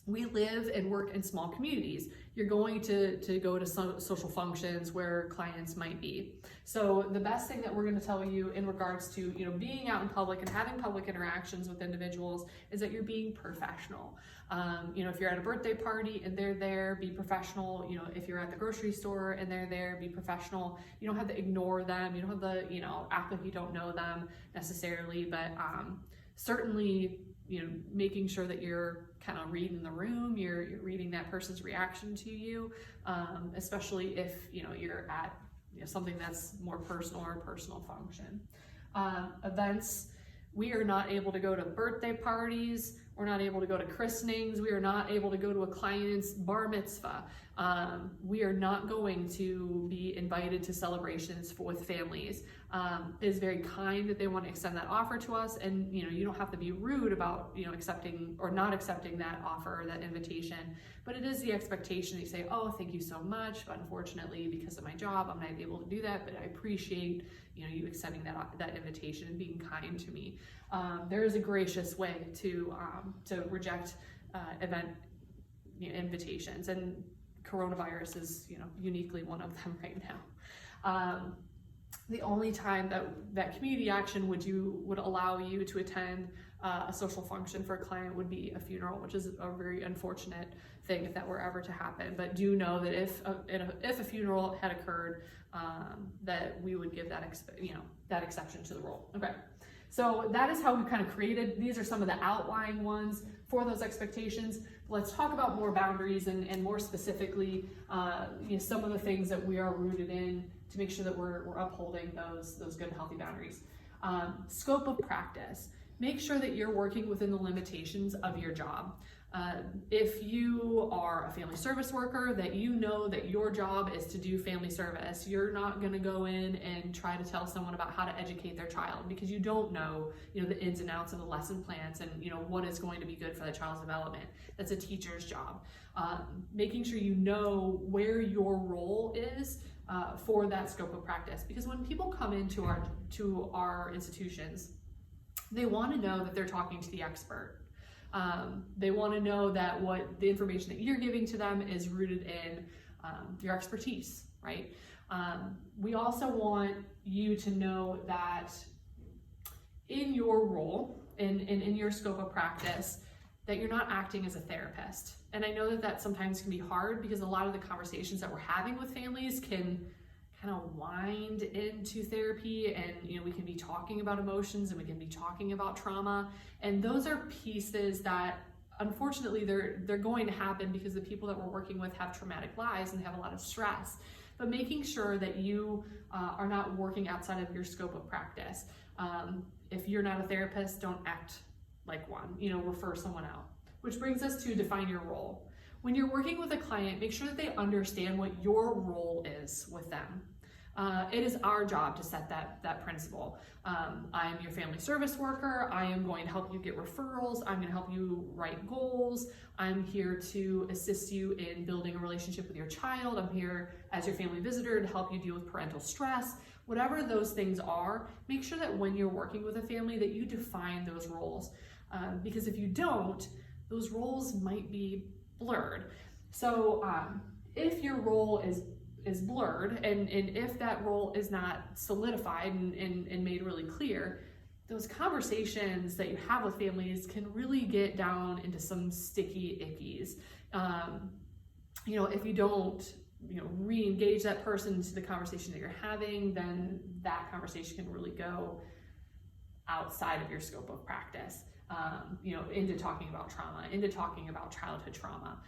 We live and work in small communities. You're going to go to some social functions where clients might be. So the best thing that we're going to tell you in regards to being out in public and having public interactions with individuals is that you're being professional. If you're at a birthday party and they're there, be professional. If you're at the grocery store and they're there, be professional. You don't have to ignore them. You don't have to act like you don't know them necessarily, but certainly making sure that you're kind of reading the room, you're reading that person's reaction to you, especially if you're at something that's more personal or personal function. Events, we are not able to go to birthday parties, we're not able to go to christenings, we are not able to go to a client's bar mitzvah. We are not going to be invited to celebrations with families. It is very kind that they want to extend that offer to us, and you don't have to be rude about accepting or not accepting that offer or that invitation, but it is the expectation that you say, oh, thank you so much, but unfortunately because of my job I'm not able to do that, but I appreciate you extending that invitation and being kind to me. There is a gracious way to reject event invitations, and coronavirus is uniquely one of them right now. The only time that community action would allow you to attend a social function for a client would be a funeral, which is a very unfortunate thing if that were ever to happen. But do know that if a funeral had occurred, that we would give that exception to the rule. Okay. So that is how we kind of created. These are some of the outlying ones for those expectations. Let's talk about more boundaries and more specifically, some of the things that we are rooted in to make sure that we're upholding those good and healthy boundaries. Scope of practice. Make sure that you're working within the limitations of your job. If you are a family service worker, that that your job is to do family service, you're not going to go in and try to tell someone about how to educate their child because you don't know, the ins and outs of the lesson plans and what is going to be good for the child's development. That's a teacher's job. Making sure you know where your role is for that scope of practice, because when people come into our institutions, they want to know that they're talking to the expert. They want to know that what the information that you're giving to them is rooted in your expertise, right? We also want you to know that in your role and in your scope of practice, that you're not acting as a therapist. And I know that sometimes can be hard because a lot of the conversations that we're having with families can kind of wind into therapy, and we can be talking about emotions and we can be talking about trauma, and those are pieces that unfortunately they're going to happen because the people that we're working with have traumatic lives and have a lot of stress. But making sure that you are not working outside of your scope of practice. If you're not a therapist, don't act like one, refer someone out. Which brings us to define your role. When you're working with a client, make sure that they understand what your role is with them. It is our job to set that principle. I'm your family service worker. I am going to help you get referrals. I'm going to help you write goals. I'm here to assist you in building a relationship with your child. I'm here as your family visitor to help you deal with parental stress. Whatever those things are, make sure that when you're working with a family that you define those roles. Because if you don't, those roles might be blurred. So if your role is blurred and if that role is not solidified and made really clear, those conversations that you have with families can really get down into some sticky ickies. If you don't re-engage that person into the conversation that you're having, then that conversation can really go outside of your scope of practice, into talking about trauma, into talking about childhood trauma,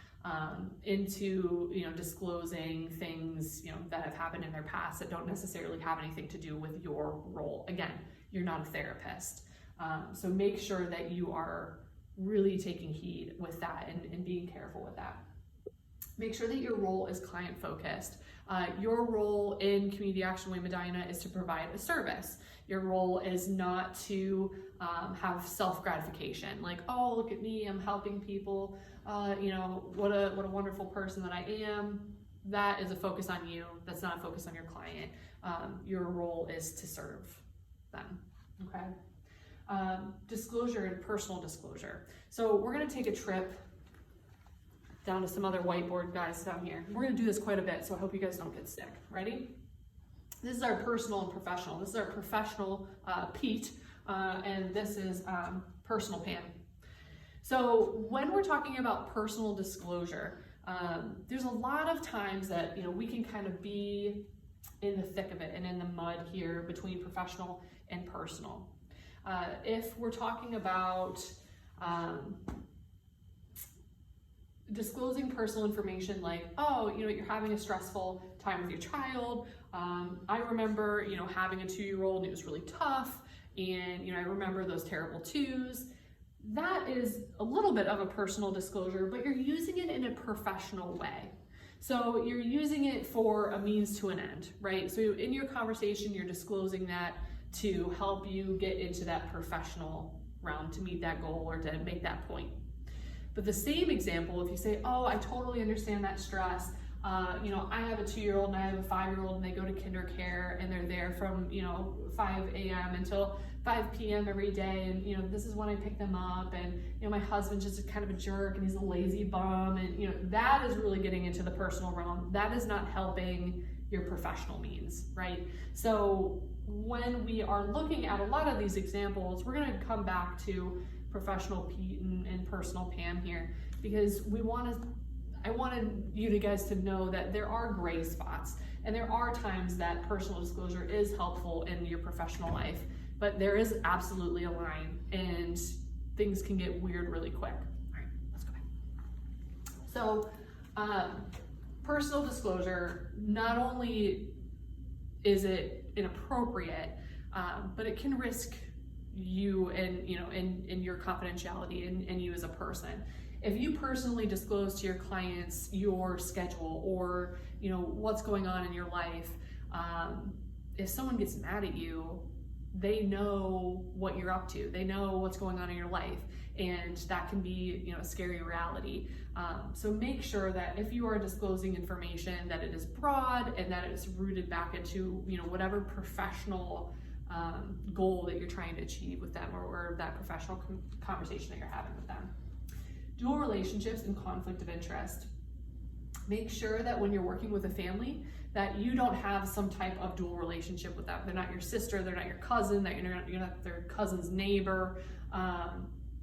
into, disclosing things, that have happened in their past that don't necessarily have anything to do with your role. Again, you're not a therapist. So make sure that you are really taking heed with that and being careful with that. Make sure that your role is client focused. Your role in Community Action Way Medina is to provide a service. Your role is not to have self-gratification, like, oh, look at me, I'm helping people, what a wonderful person that I am. That is a focus on you. That's not a focus on your client. Your role is to serve them, okay? Disclosure and personal disclosure. So we're gonna take a trip down to some other whiteboard guys down here. We're gonna do this quite a bit, so I hope you guys don't get sick. Ready? This is our personal and professional. This is our professional Pete, and this is personal Pam. So when we're talking about personal disclosure, there's a lot of times that we can kind of be in the thick of it and in the mud here between professional and personal. If we're talking about disclosing personal information like, oh, you're having a stressful time with your child. I remember, having a 2-year-old and it was really tough. And, I remember those terrible twos. That is a little bit of a personal disclosure, but you're using it in a professional way. So you're using it for a means to an end, right? So in your conversation, you're disclosing that to help you get into that professional realm to meet that goal or to make that point. But the same example, if you say, oh, I totally understand that stress. I have a 2-year-old and I have a 5-year-old and they go to kinder care and they're there from, 5 a.m. until 5 p.m. every day. And, this is when I pick them up. And, my husband's just kind of a jerk and he's a lazy bum. And, that is really getting into the personal realm. That is not helping your professional means, right? So when we are looking at a lot of these examples, we're going to come back to professional Pete and personal Pam here, because I wanted you guys to know that there are gray spots and there are times that personal disclosure is helpful in your professional life, but there is absolutely a line and things can get weird really quick. All right, let's go back. So personal disclosure, not only is it inappropriate, but it can risk you and in your confidentiality and you as a person. If you personally disclose to your clients your schedule or what's going on in your life, if someone gets mad at you, they know what you're up to. They know what's going on in your life, and that can be a scary reality. So make sure that if you are disclosing information, that it is broad and that it is rooted back into whatever professional goal that you're trying to achieve with them or that professional conversation that you're having with them. Dual relationships and conflict of interest. Make sure that when you're working with a family that you don't have some type of dual relationship with them. They're not your sister, they're not your cousin, that you're not their cousin's neighbor,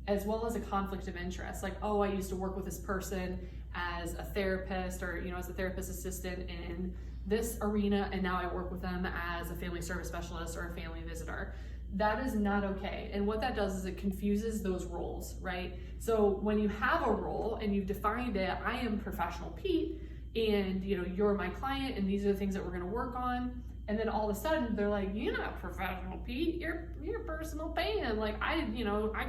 as well as a conflict of interest. Like, oh, I used to work with this person as a therapist or as a therapist assistant in this arena, and now I work with them as a family service specialist or a family visitor. That is not okay. And what that does is it confuses those roles, right? So when you have a role and you've defined it, I am professional Pete, and you're my client, and these are the things that we're gonna work on. And then all of a sudden they're like, you're not professional Pete, you're personal Pam. Like I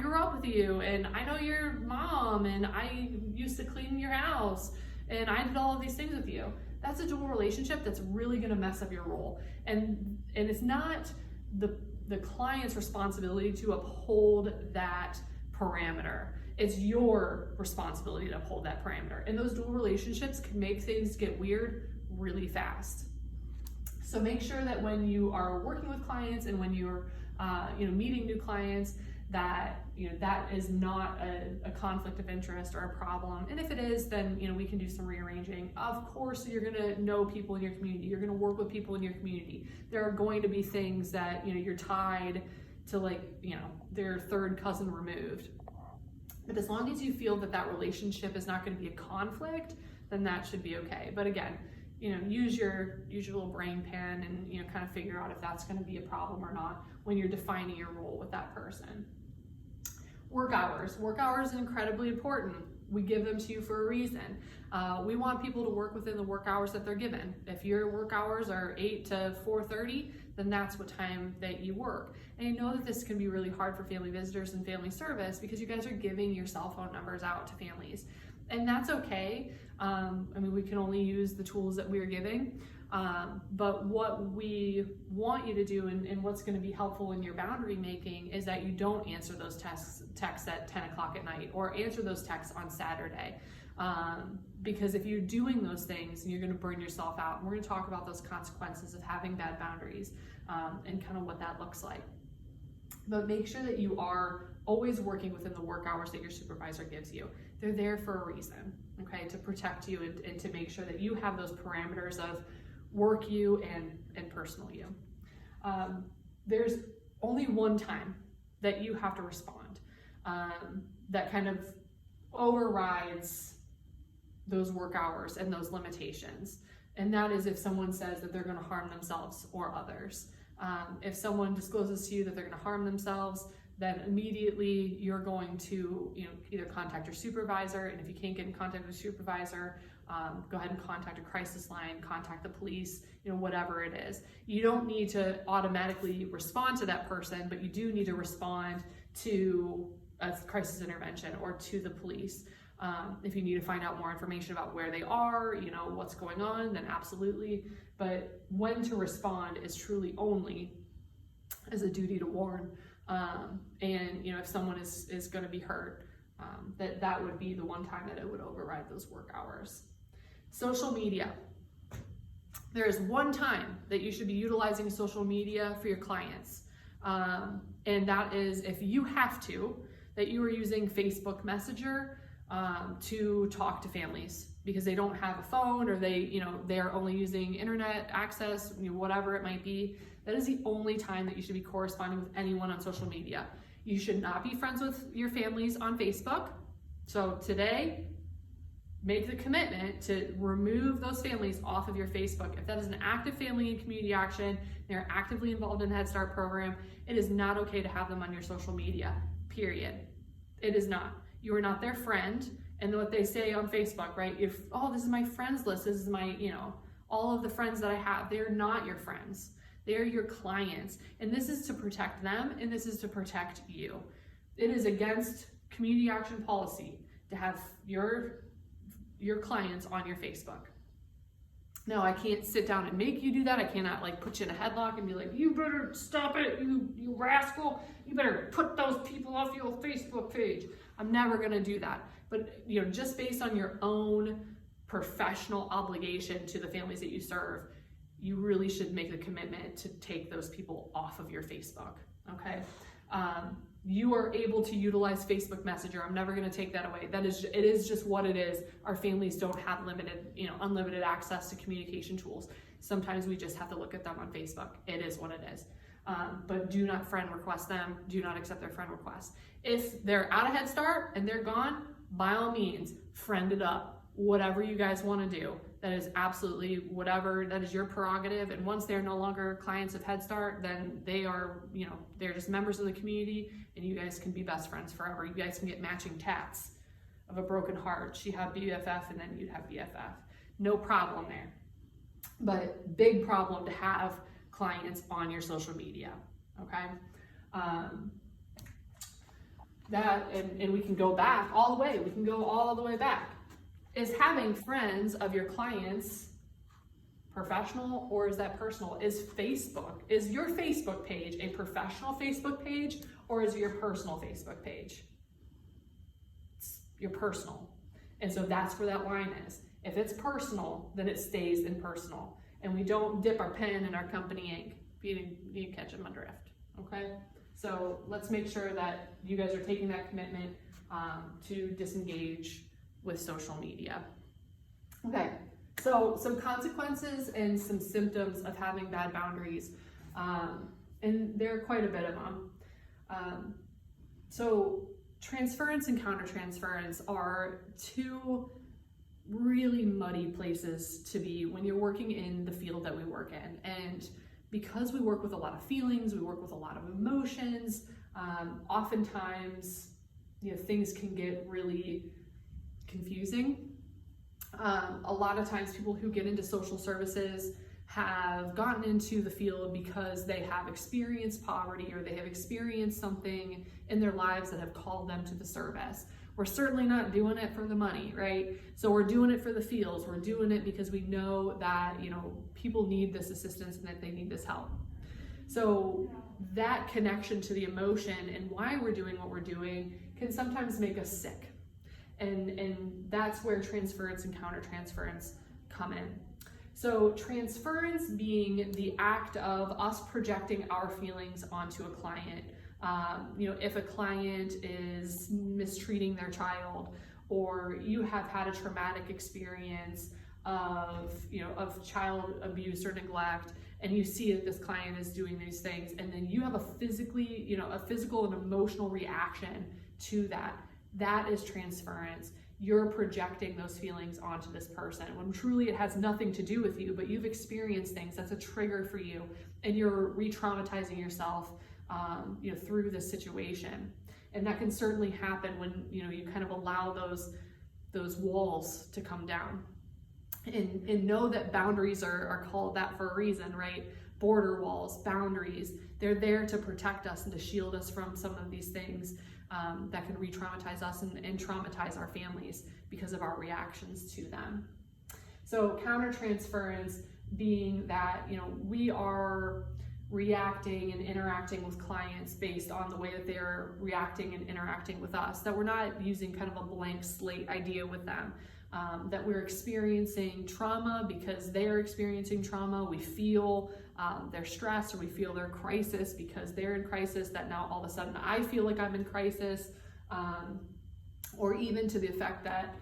grew up with you, and I know your mom, and I used to clean your house, and I did all of these things with you. that's a dual relationship that's really going to mess up your role. And it's not the client's responsibility to uphold that parameter. It's your responsibility to uphold that parameter. And those dual relationships can make things get weird really fast. So make sure that when you are working with clients and when you're meeting new clients, that that is not a conflict of interest or a problem. And if it is, then we can do some rearranging. Of course, you're going to know people in your community. You're going to work with people in your community. There are going to be things that you're tied to, their third cousin removed. But as long as you feel that that relationship is not going to be a conflict, then that should be okay. But again, use your little brain pan and kind of figure out if that's going to be a problem or not when you're defining your role with that person. Work hours. Work hours are incredibly important. We give them to you for a reason. We want people to work within the work hours that they're given. If your work hours are 8 to 4:30, then that's what time that you work. And I know that this can be really hard for family visitors and family service because you guys are giving your cell phone numbers out to families. And that's okay. We can only use the tools that we're giving. But what we want you to do and what's going to be helpful in your boundary making is that you don't answer those texts at 10 o'clock at night or answer those texts on Saturday. Because if you're doing those things, you're going to burn yourself out. And we're going to talk about those consequences of having bad boundaries and kind of what that looks like. But make sure that you are always working within the work hours that your supervisor gives you. They're there for a reason, okay, to protect you and to make sure that you have those parameters of work you and personal you. There's only one time that you have to respond that kind of overrides those work hours and those limitations. And that is if someone says that they're going to harm themselves or others. If someone discloses to you that they're going to harm themselves, then immediately you're going to either contact your supervisor, and if you can't get in contact with your supervisor, go ahead and contact a crisis line, contact the police, whatever it is. You don't need to automatically respond to that person, but you do need to respond to a crisis intervention or to the police. If you need to find out more information about where they are, what's going on, then absolutely. But when to respond is truly only as a duty to warn. If someone is going to be hurt, that would be the one time that it would override those work hours. Social media. There is one time that you should be utilizing social media for your clients. And that is if you have to, that you are using Facebook Messenger to talk to families because they don't have a phone or they're only using internet access, whatever it might be. That is the only time that you should be corresponding with anyone on social media. You should not be friends with your families on Facebook. So today, make the commitment to remove those families off of your Facebook. If that is an active family and community action, they're actively involved in the Head Start program, it is not okay to have them on your social media, period. It is not. You are not their friend. And what they say on Facebook, right? This is my friends list. This is my, all of the friends that I have. They're not your friends. They're your clients. And this is to protect them, and this is to protect you. It is against community action policy to have your clients on your Facebook. No, I can't sit down and make you do that. I cannot put you in a headlock and be like, you better stop it, you rascal. You better put those people off your Facebook page. I'm never gonna do that. But just based on your own professional obligation to the families that you serve, you really should make the commitment to take those people off of your Facebook, okay? You are able to utilize Facebook Messenger. I'm never going to take that away. It is just what it is. Our families don't have unlimited access to communication tools. Sometimes we just have to look at them on Facebook. It is what it is. But do not friend request them. Do not accept their friend requests. If they're out of Head Start and they're gone, by all means, friend it up. Whatever you guys want to do. That is absolutely whatever, that is your prerogative. And once they're no longer clients of Head Start, then they are, they're just members of the community, and you guys can be best friends forever. You guys can get matching tats of a broken heart. She had BFF and then you'd have BFF. No problem there. But big problem to have clients on your social media, okay? And we can go back all the way. We can go all the way back. Is having friends of your clients professional or is that personal? Is your Facebook page a professional Facebook page or is it your personal Facebook page? It's your personal. And so that's where that line is. If it's personal, then it stays in personal. And we don't dip our pen in our company ink. You catch them drift, okay? So let's make sure that you guys are taking that commitment to disengage with social media. Okay, so some consequences and some symptoms of having bad boundaries, and there are quite a bit of them. So transference and countertransference are two really muddy places to be when you're working in the field that we work in. And because we work with a lot of feelings, we work with a lot of emotions, oftentimes, things can get really confusing. A lot of times people who get into social services have gotten into the field because they have experienced poverty or they have experienced something in their lives that have called them to the service. We're certainly not doing it for the money, right? So we're doing it for the feels. We're doing it because we know that, people need this assistance and that they need this help. So that connection to the emotion and why we're doing what we're doing can sometimes make us sick. And that's where transference and countertransference come in. So transference being the act of us projecting our feelings onto a client. If a client is mistreating their child, or you have had a traumatic experience of child abuse or neglect, and you see that this client is doing these things, and then you have a physical and emotional reaction to that. That is transference. You're projecting those feelings onto this person when truly it has nothing to do with you, but you've experienced things. That's a trigger for you, and you're re-traumatizing yourself through this situation. And that can certainly happen when you kind of allow those walls to come down. And know that boundaries are called that for a reason, right? Border walls, boundaries, they're there to protect us and to shield us from some of these things that can re-traumatize us and traumatize our families because of our reactions to them. So countertransference being that, we are reacting and interacting with clients based on the way that they're reacting and interacting with us, that we're not using kind of a blank slate idea with them, that we're experiencing trauma because they're experiencing trauma. We feel their stress, or we feel their crisis because they're in crisis, that now all of a sudden I feel like I'm in crisis, or even to the effect that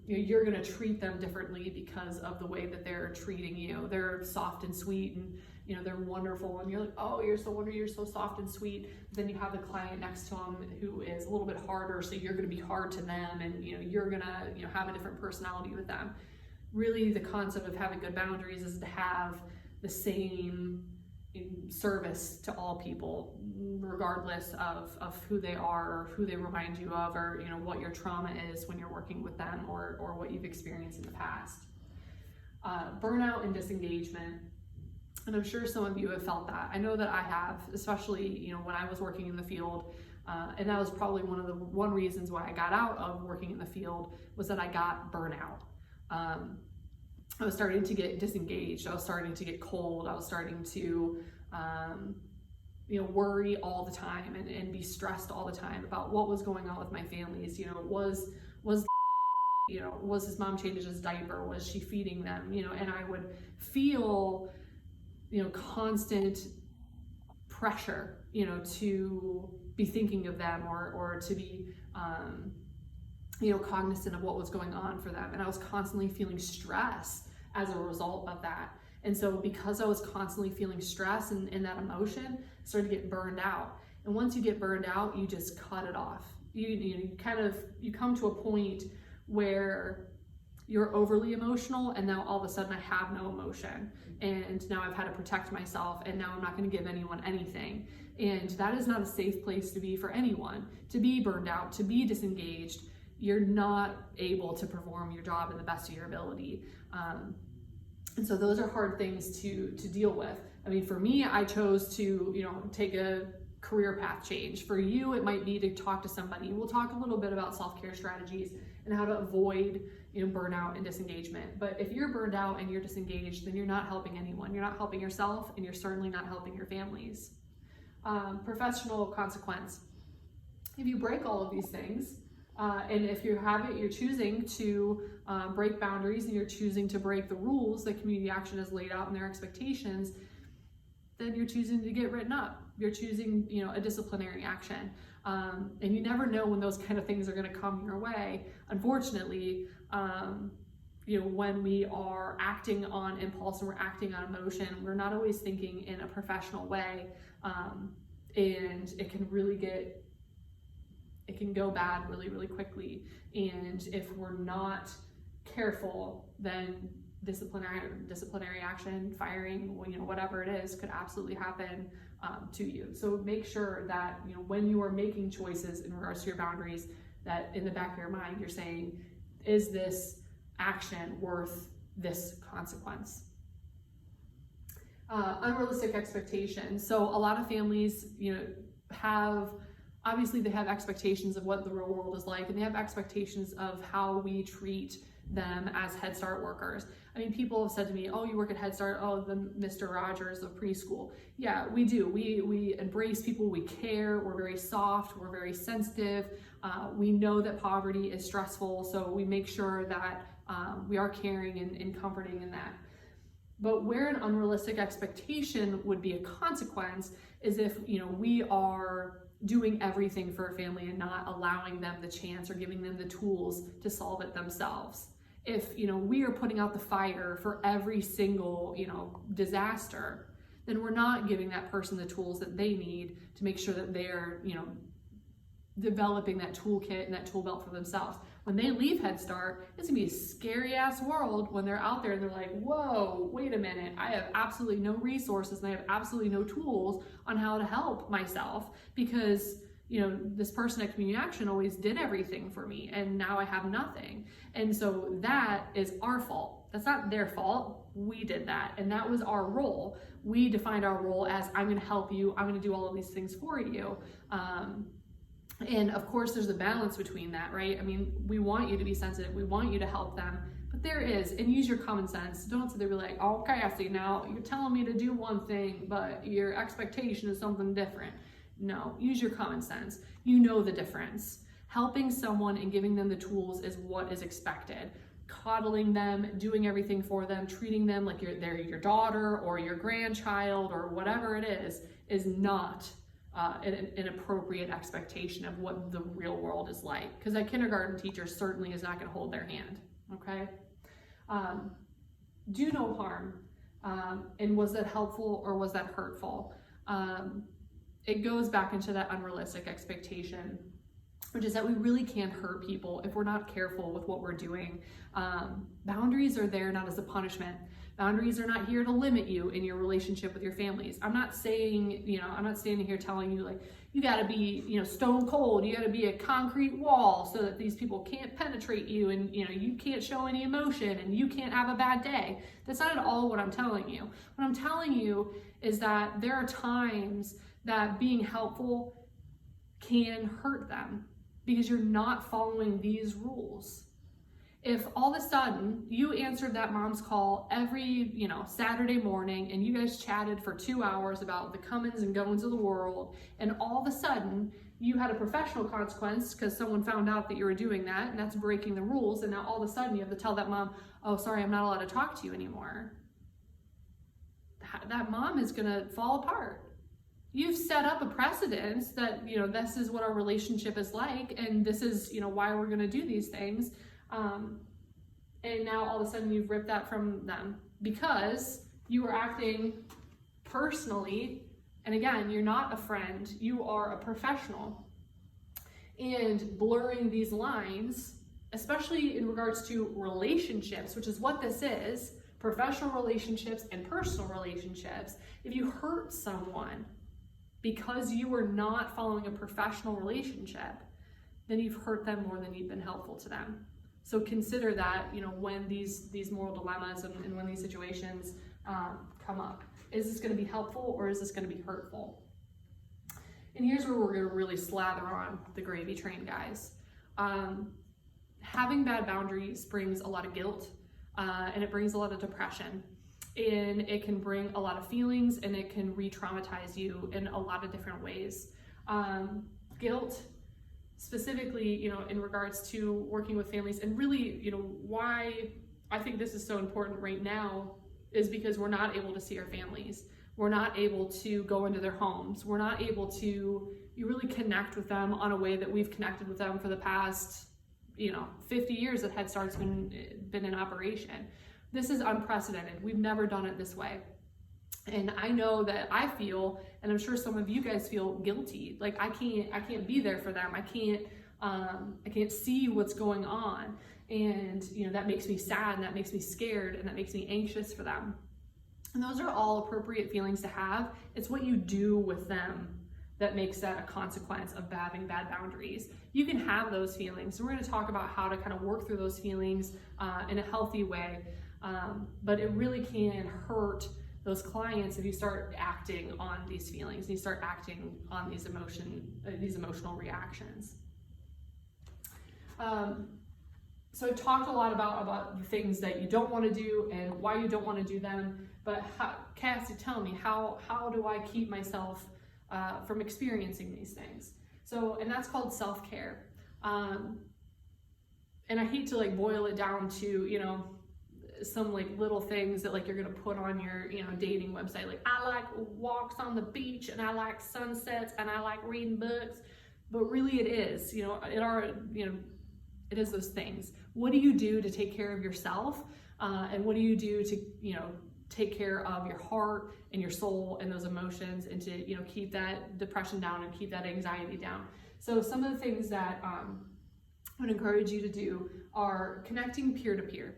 you're going to treat them differently because of the way that they're treating you. They're soft and sweet, and they're wonderful, and you're like, oh, you're so wonderful, you're so soft and sweet. But then you have the client next to them who is a little bit harder, so you're going to be hard to them, and you're going to have a different personality with them. Really, the concept of having good boundaries is to have the same service to all people, regardless of who they are or who they remind you of, or what your trauma is when you're working with them, or what you've experienced in the past. Burnout and disengagement. And I'm sure some of you have felt that. I know that I have, especially when I was working in the field, and that was probably one reasons why I got out of working in the field, was that I got burnout. I was starting to get disengaged. I was starting to get cold. I was starting to worry all the time and be stressed all the time about what was going on with my families. Was his mom changing his diaper? Was she feeding them? And I would feel constant pressure, to be thinking of them, or to be, cognizant of what was going on for them. And I was constantly feeling stress as a result of that. And so because I was constantly feeling stress and that emotion, I started to get burned out. And once you get burned out, you just cut it off. You come to a point where you're overly emotional, and now all of a sudden I have no emotion, and now I've had to protect myself, and now I'm not going to give anyone anything. And that is not a safe place to be for anyone. To be burned out, to be disengaged, you're not able to perform your job in the best of your ability. And so those are hard things to deal with. I mean, for me, I chose to take a career path change. For you, it might be to talk to somebody. We'll talk a little bit about self-care strategies and how to avoid, burnout and disengagement. But if you're burned out and you're disengaged, then you're not helping anyone. You're not helping yourself, and you're certainly not helping your families. Professional consequence. If you break all of these things, and if you're choosing to break boundaries and you're choosing to break the rules that community action has laid out in their expectations, then you're choosing to get written up. You're choosing, a disciplinary action. And you never know when those kind of things are going to come your way. Unfortunately, when we are acting on impulse and we're acting on emotion, we're not always thinking in a professional way. And it can go bad really, really quickly. And if we're not careful, then disciplinary action, firing, whatever it is, could absolutely happen to you. So make sure that, when you are making choices in regards to your boundaries, that in the back of your mind, you're saying, is this action worth this consequence? Unrealistic expectations. So a lot of families, obviously they have expectations of what the real world is like, and they have expectations of how we treat them as Head Start workers. I mean, people have said to me, oh, you work at Head Start, oh, the Mr. Rogers of preschool. Yeah, we do. We embrace people, we care, we're very soft, we're very sensitive. We know that poverty is stressful, so we make sure that we are caring and comforting in that. But where an unrealistic expectation would be a consequence is if, we are doing everything for a family and not allowing them the chance or giving them the tools to solve it themselves. If, we are putting out the fire for every single, disaster, then we're not giving that person the tools that they need to make sure that they're, developing that toolkit and that tool belt for themselves. When they leave Head Start, it's gonna be a scary ass world when they're out there and they're like, whoa, wait a minute, I have absolutely no resources and I have absolutely no tools on how to help myself because, this person at Community Action always did everything for me and now I have nothing. And so that is our fault. That's not their fault. We did that. And that was our role. We defined our role as, I'm gonna help you, I'm gonna do all of these things for you. And of course there's a balance between that, right? I mean, we want you to be sensitive, we want you to help them, but there is, and use your common sense. Don't sit there and be like, oh, Cassie, now you're telling me to do one thing, but your expectation is something different. No, use your common sense. You know the difference. Helping someone and giving them the tools is what is expected. Coddling them, doing everything for them, treating them like they're your daughter or your grandchild or whatever it is not an appropriate expectation of what the real world is like. Because that kindergarten teacher certainly is not going to hold their hand, okay? Do no harm. And was that helpful or was that hurtful? It goes back into that unrealistic expectation, which is that we really can hurt people if we're not careful with what we're doing. Boundaries are there not as a punishment. Boundaries are not here to limit you in your relationship with your families. I'm not saying, I'm not standing here telling you like, you gotta be, stone cold, you gotta be a concrete wall so that these people can't penetrate you and, you can't show any emotion and you can't have a bad day. That's not at all what I'm telling you. What I'm telling you is that there are times that being helpful can hurt them because you're not following these rules. If all of a sudden you answered that mom's call every, Saturday morning and you guys chatted for 2 hours about the comings and goings of the world, and all of a sudden you had a professional consequence because someone found out that you were doing that and that's breaking the rules, and now all of a sudden you have to tell that mom, oh, sorry, I'm not allowed to talk to you anymore. That mom is gonna fall apart. You've set up a precedence that, this is what our relationship is like, and this is, why we're gonna do these things. And now all of a sudden you've ripped that from them because you were acting personally. And again, you're not a friend, you are a professional. And blurring these lines, especially in regards to relationships, which is what this is, professional relationships and personal relationships. If you hurt someone because you were not following a professional relationship, then you've hurt them more than you've been helpful to them. So consider that, when these moral dilemmas and when these situations come up. Is this going to be helpful or is this going to be hurtful? And here's where we're going to really slather on the gravy train, guys. having bad boundaries brings a lot of guilt, and it brings a lot of depression, and it can bring a lot of feelings, and it can re-traumatize you in a lot of different ways. Guilt, specifically, you know, in regards to working with families, and really, you know, why I think this is so important right now is because we're not able to see our families. We're not able to go into their homes. We're not able to really connect with them on a way that we've connected with them for the past, you know, 50 years that Head Start's been in operation. This is unprecedented. We've never done it this way. And I know that I feel, and I'm sure some of you guys feel guilty. Like I can't be there for them. I can't see what's going on. And, you know, that makes me sad, and that makes me scared, and that makes me anxious for them. And those are all appropriate feelings to have. It's what you do with them that makes that a consequence of having bad boundaries. You can have those feelings. So we're going to talk about how to kind of work through those feelings in a healthy way. But it really can hurt those clients if you start acting on these feelings, and you start acting on these emotional reactions. So I talked a lot about the things that you don't want to do and why you don't want to do them. But Cassie, tell me, how do I keep myself from experiencing these things? So, and that's called self-care. And I hate to like boil it down to, you know, some like little things that like you're gonna put on your, you know, dating website. Like, I like walks on the beach, and I like sunsets, and I like reading books. But really it is, you know, it is those things. What do you do to take care of yourself? And what do you do to, you know, take care of your heart and your soul and those emotions, and to, you know, keep that depression down and keep that anxiety down? So some of the things that I would encourage you to do are connecting peer-to-peer.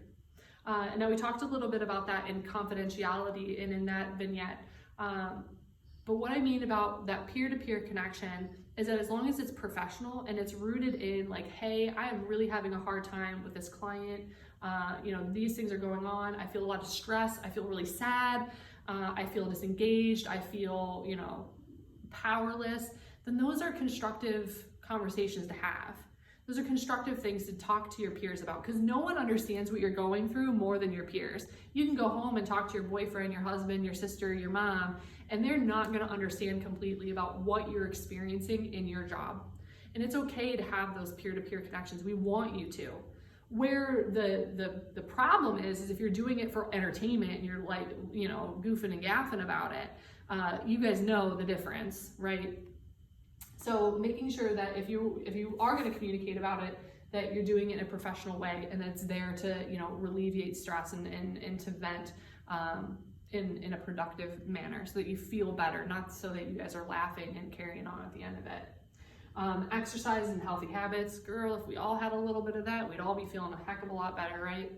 And now we talked a little bit about that in confidentiality and in that vignette. But what I mean about that peer-to-peer connection is that as long as it's professional and it's rooted in like, hey, I am really having a hard time with this client. You know, these things are going on. I feel a lot of stress. I feel really sad. I feel disengaged. I feel, you know, powerless. Then those are constructive conversations to have. Those are constructive things to talk to your peers about, because no one understands what you're going through more than your peers. You can go home and talk to your boyfriend, your husband, your sister, your mom, and they're not going to understand completely about what you're experiencing in your job. And it's okay to have those peer-to-peer connections. We want you to. Where the problem is if you're doing it for entertainment and you're like, you know, goofing and gaffing about it. You guys know the difference, right? So making sure that if you are going to communicate about it, that you're doing it in a professional way, and that it's there to, you know, alleviate stress and to vent in a productive manner, so that you feel better, not so that you guys are laughing and carrying on at the end of it. Exercise and healthy habits. Girl, if we all had a little bit of that, we'd all be feeling a heck of a lot better, right?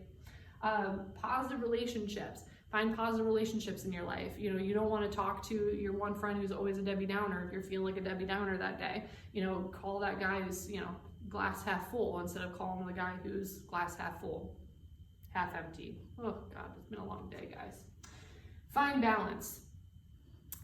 Positive relationships. Find positive relationships in your life. You know, you don't want to talk to your one friend who's always a Debbie Downer. If you're feeling like a Debbie Downer that day, you know, call that guy who's, you know, glass half full, instead of calling the guy who's glass half full, half empty. Oh God, it's been a long day, guys. Find balance.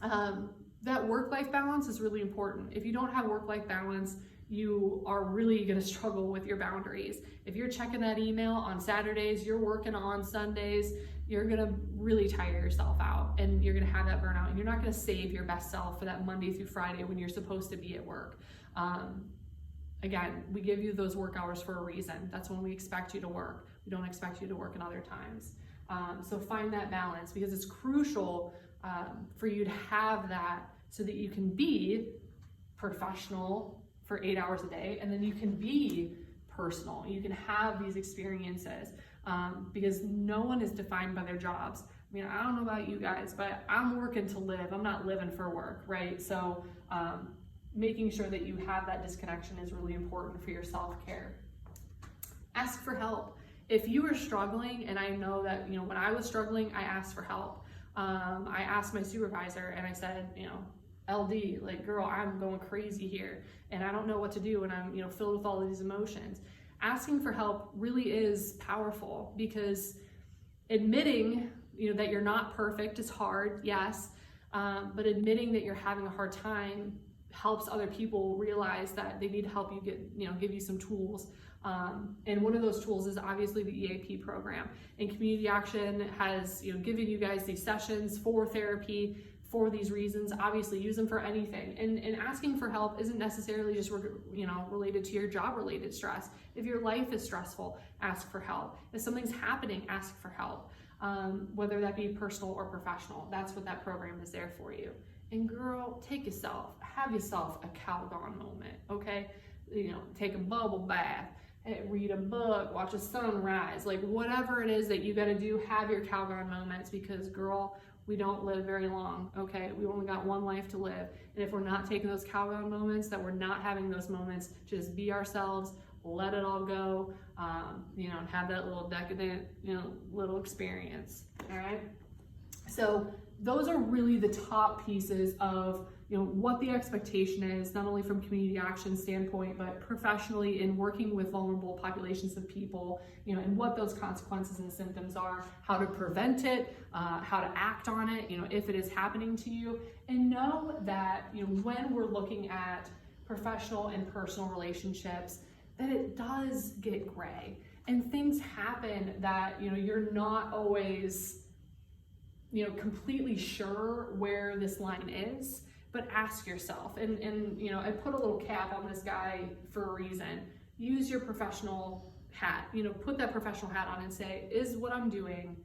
That work-life balance is really important. If you don't have work-life balance, you are really going to struggle with your boundaries. If you're checking that email on Saturdays, you're working on Sundays, you're going to really tire yourself out, and you're going to have that burnout, and you're not going to save your best self for that Monday through Friday when you're supposed to be at work. Again, we give you those work hours for a reason. That's when we expect you to work. We don't expect you to work in other times. So find that balance, because it's crucial for you to have that, so that you can be professional for 8 hours a day, and then you can be personal. You can have these experiences, because no one is defined by their jobs. I mean, I don't know about you guys, but I'm working to live. I'm not living for work, right? So making sure that you have that disconnection is really important for your self-care. Ask for help. If you are struggling, and I know that, you know, when I was struggling, I asked for help. I asked my supervisor, and I said, you know, LD, like, girl, I'm going crazy here, and I don't know what to do, and I'm, you know, filled with all of these emotions. Asking for help really is powerful, because admitting, you know, that you're not perfect is hard, yes, but admitting that you're having a hard time helps other people realize that they need to help you give you some tools And one of those tools is obviously the EAP program. And Community Action has given you guys these sessions for therapy for these reasons. Obviously use them for anything. And asking for help isn't necessarily just related to your job related stress. If your life is stressful, ask for help. If something's happening, ask for help. Whether that be personal or professional, that's what that program is there for you. And girl, have yourself a CAWM moment, okay? Take a bubble bath, read a book, watch a sunrise, like whatever it is that you gotta do, have your CAWM moments, because girl, we don't live very long, okay? We only got one life to live. And if we're not taking those CAWM moments, that we're not having those moments, just be ourselves, let it all go, and have that little decadent, little experience, all right? So those are really the top pieces of what the expectation is, not only from Community Action standpoint, but professionally in working with vulnerable populations of people, and what those consequences and symptoms are, how to prevent it, how to act on it, if it is happening to you. And know that, when we're looking at professional and personal relationships, that it does get gray and things happen that, you're not always, completely sure where this line is. But ask yourself, and I put a little cap on this guy for a reason. Use your professional hat, put that professional hat on and say, is what I'm doing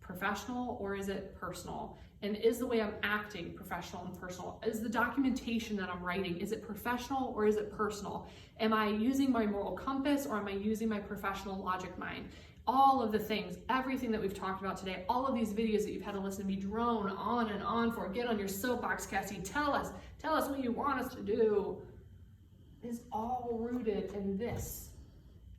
professional or is it personal? And is the way I'm acting professional and personal? Is the documentation that I'm writing, is it professional or is it personal? Am I using my moral compass or am I using my professional logic mind? All of the things, everything that we've talked about today, all of these videos that you've had to listen to me drone on and on for, get on your soapbox, Cassie, tell us what you want us to do, is all rooted in this.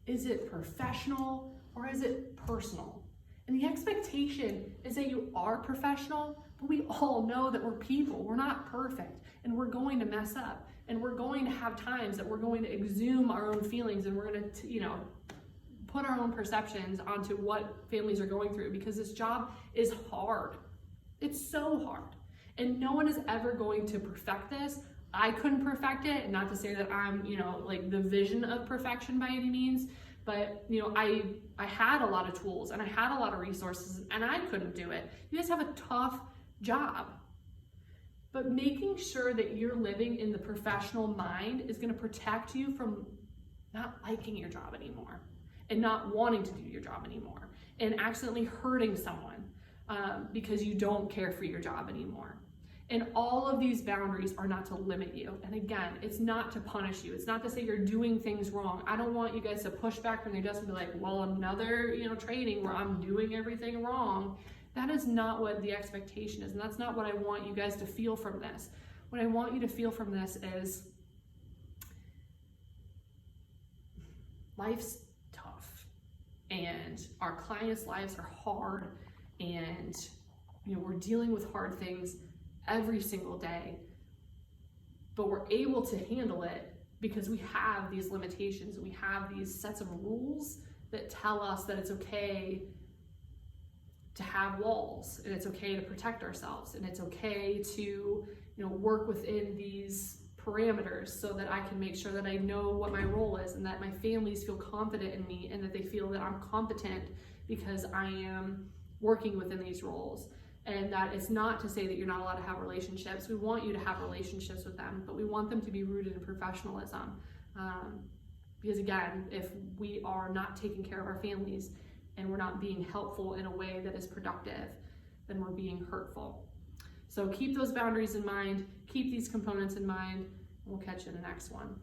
Is it professional or is it personal? And the expectation is that you are professional, but we all know that we're people, we're not perfect, and we're going to mess up, and we're going to have times that we're going to exhume our own feelings, and we're going to, put our own perceptions onto what families are going through, because this job is hard. It's so hard. And no one is ever going to perfect this. I couldn't perfect it, not to say that I'm, like the vision of perfection by any means, but I had a lot of tools and I had a lot of resources and I couldn't do it. You guys have a tough job. But making sure that you're living in the professional mind is going to protect you from not liking your job anymore, and not wanting to do your job anymore, and accidentally hurting someone because you don't care for your job anymore. And all of these boundaries are not to limit you. And again, it's not to punish you. It's not to say you're doing things wrong. I don't want you guys to push back from your desk and be like, well, another training where I'm doing everything wrong. That is not what the expectation is, and that's not what I want you guys to feel from this. What I want you to feel from this is life's tough, and our clients' lives are hard, and we're dealing with hard things every single day, but we're able to handle it because we have these limitations. We have these sets of rules that tell us that it's okay to have walls, and it's okay to protect ourselves, and it's okay to work within these parameters so that I can make sure that I know what my role is, and that my families feel confident in me, and that they feel that I'm competent because I am working within these roles. And that it's not to say that you're not allowed to have relationships. We want you to have relationships with them, but we want them to be rooted in professionalism. Because again, if we are not taking care of our families and we're not being helpful in a way that is productive, then we're being hurtful. So keep those boundaries in mind, keep these components in mind, and we'll catch you in the next one.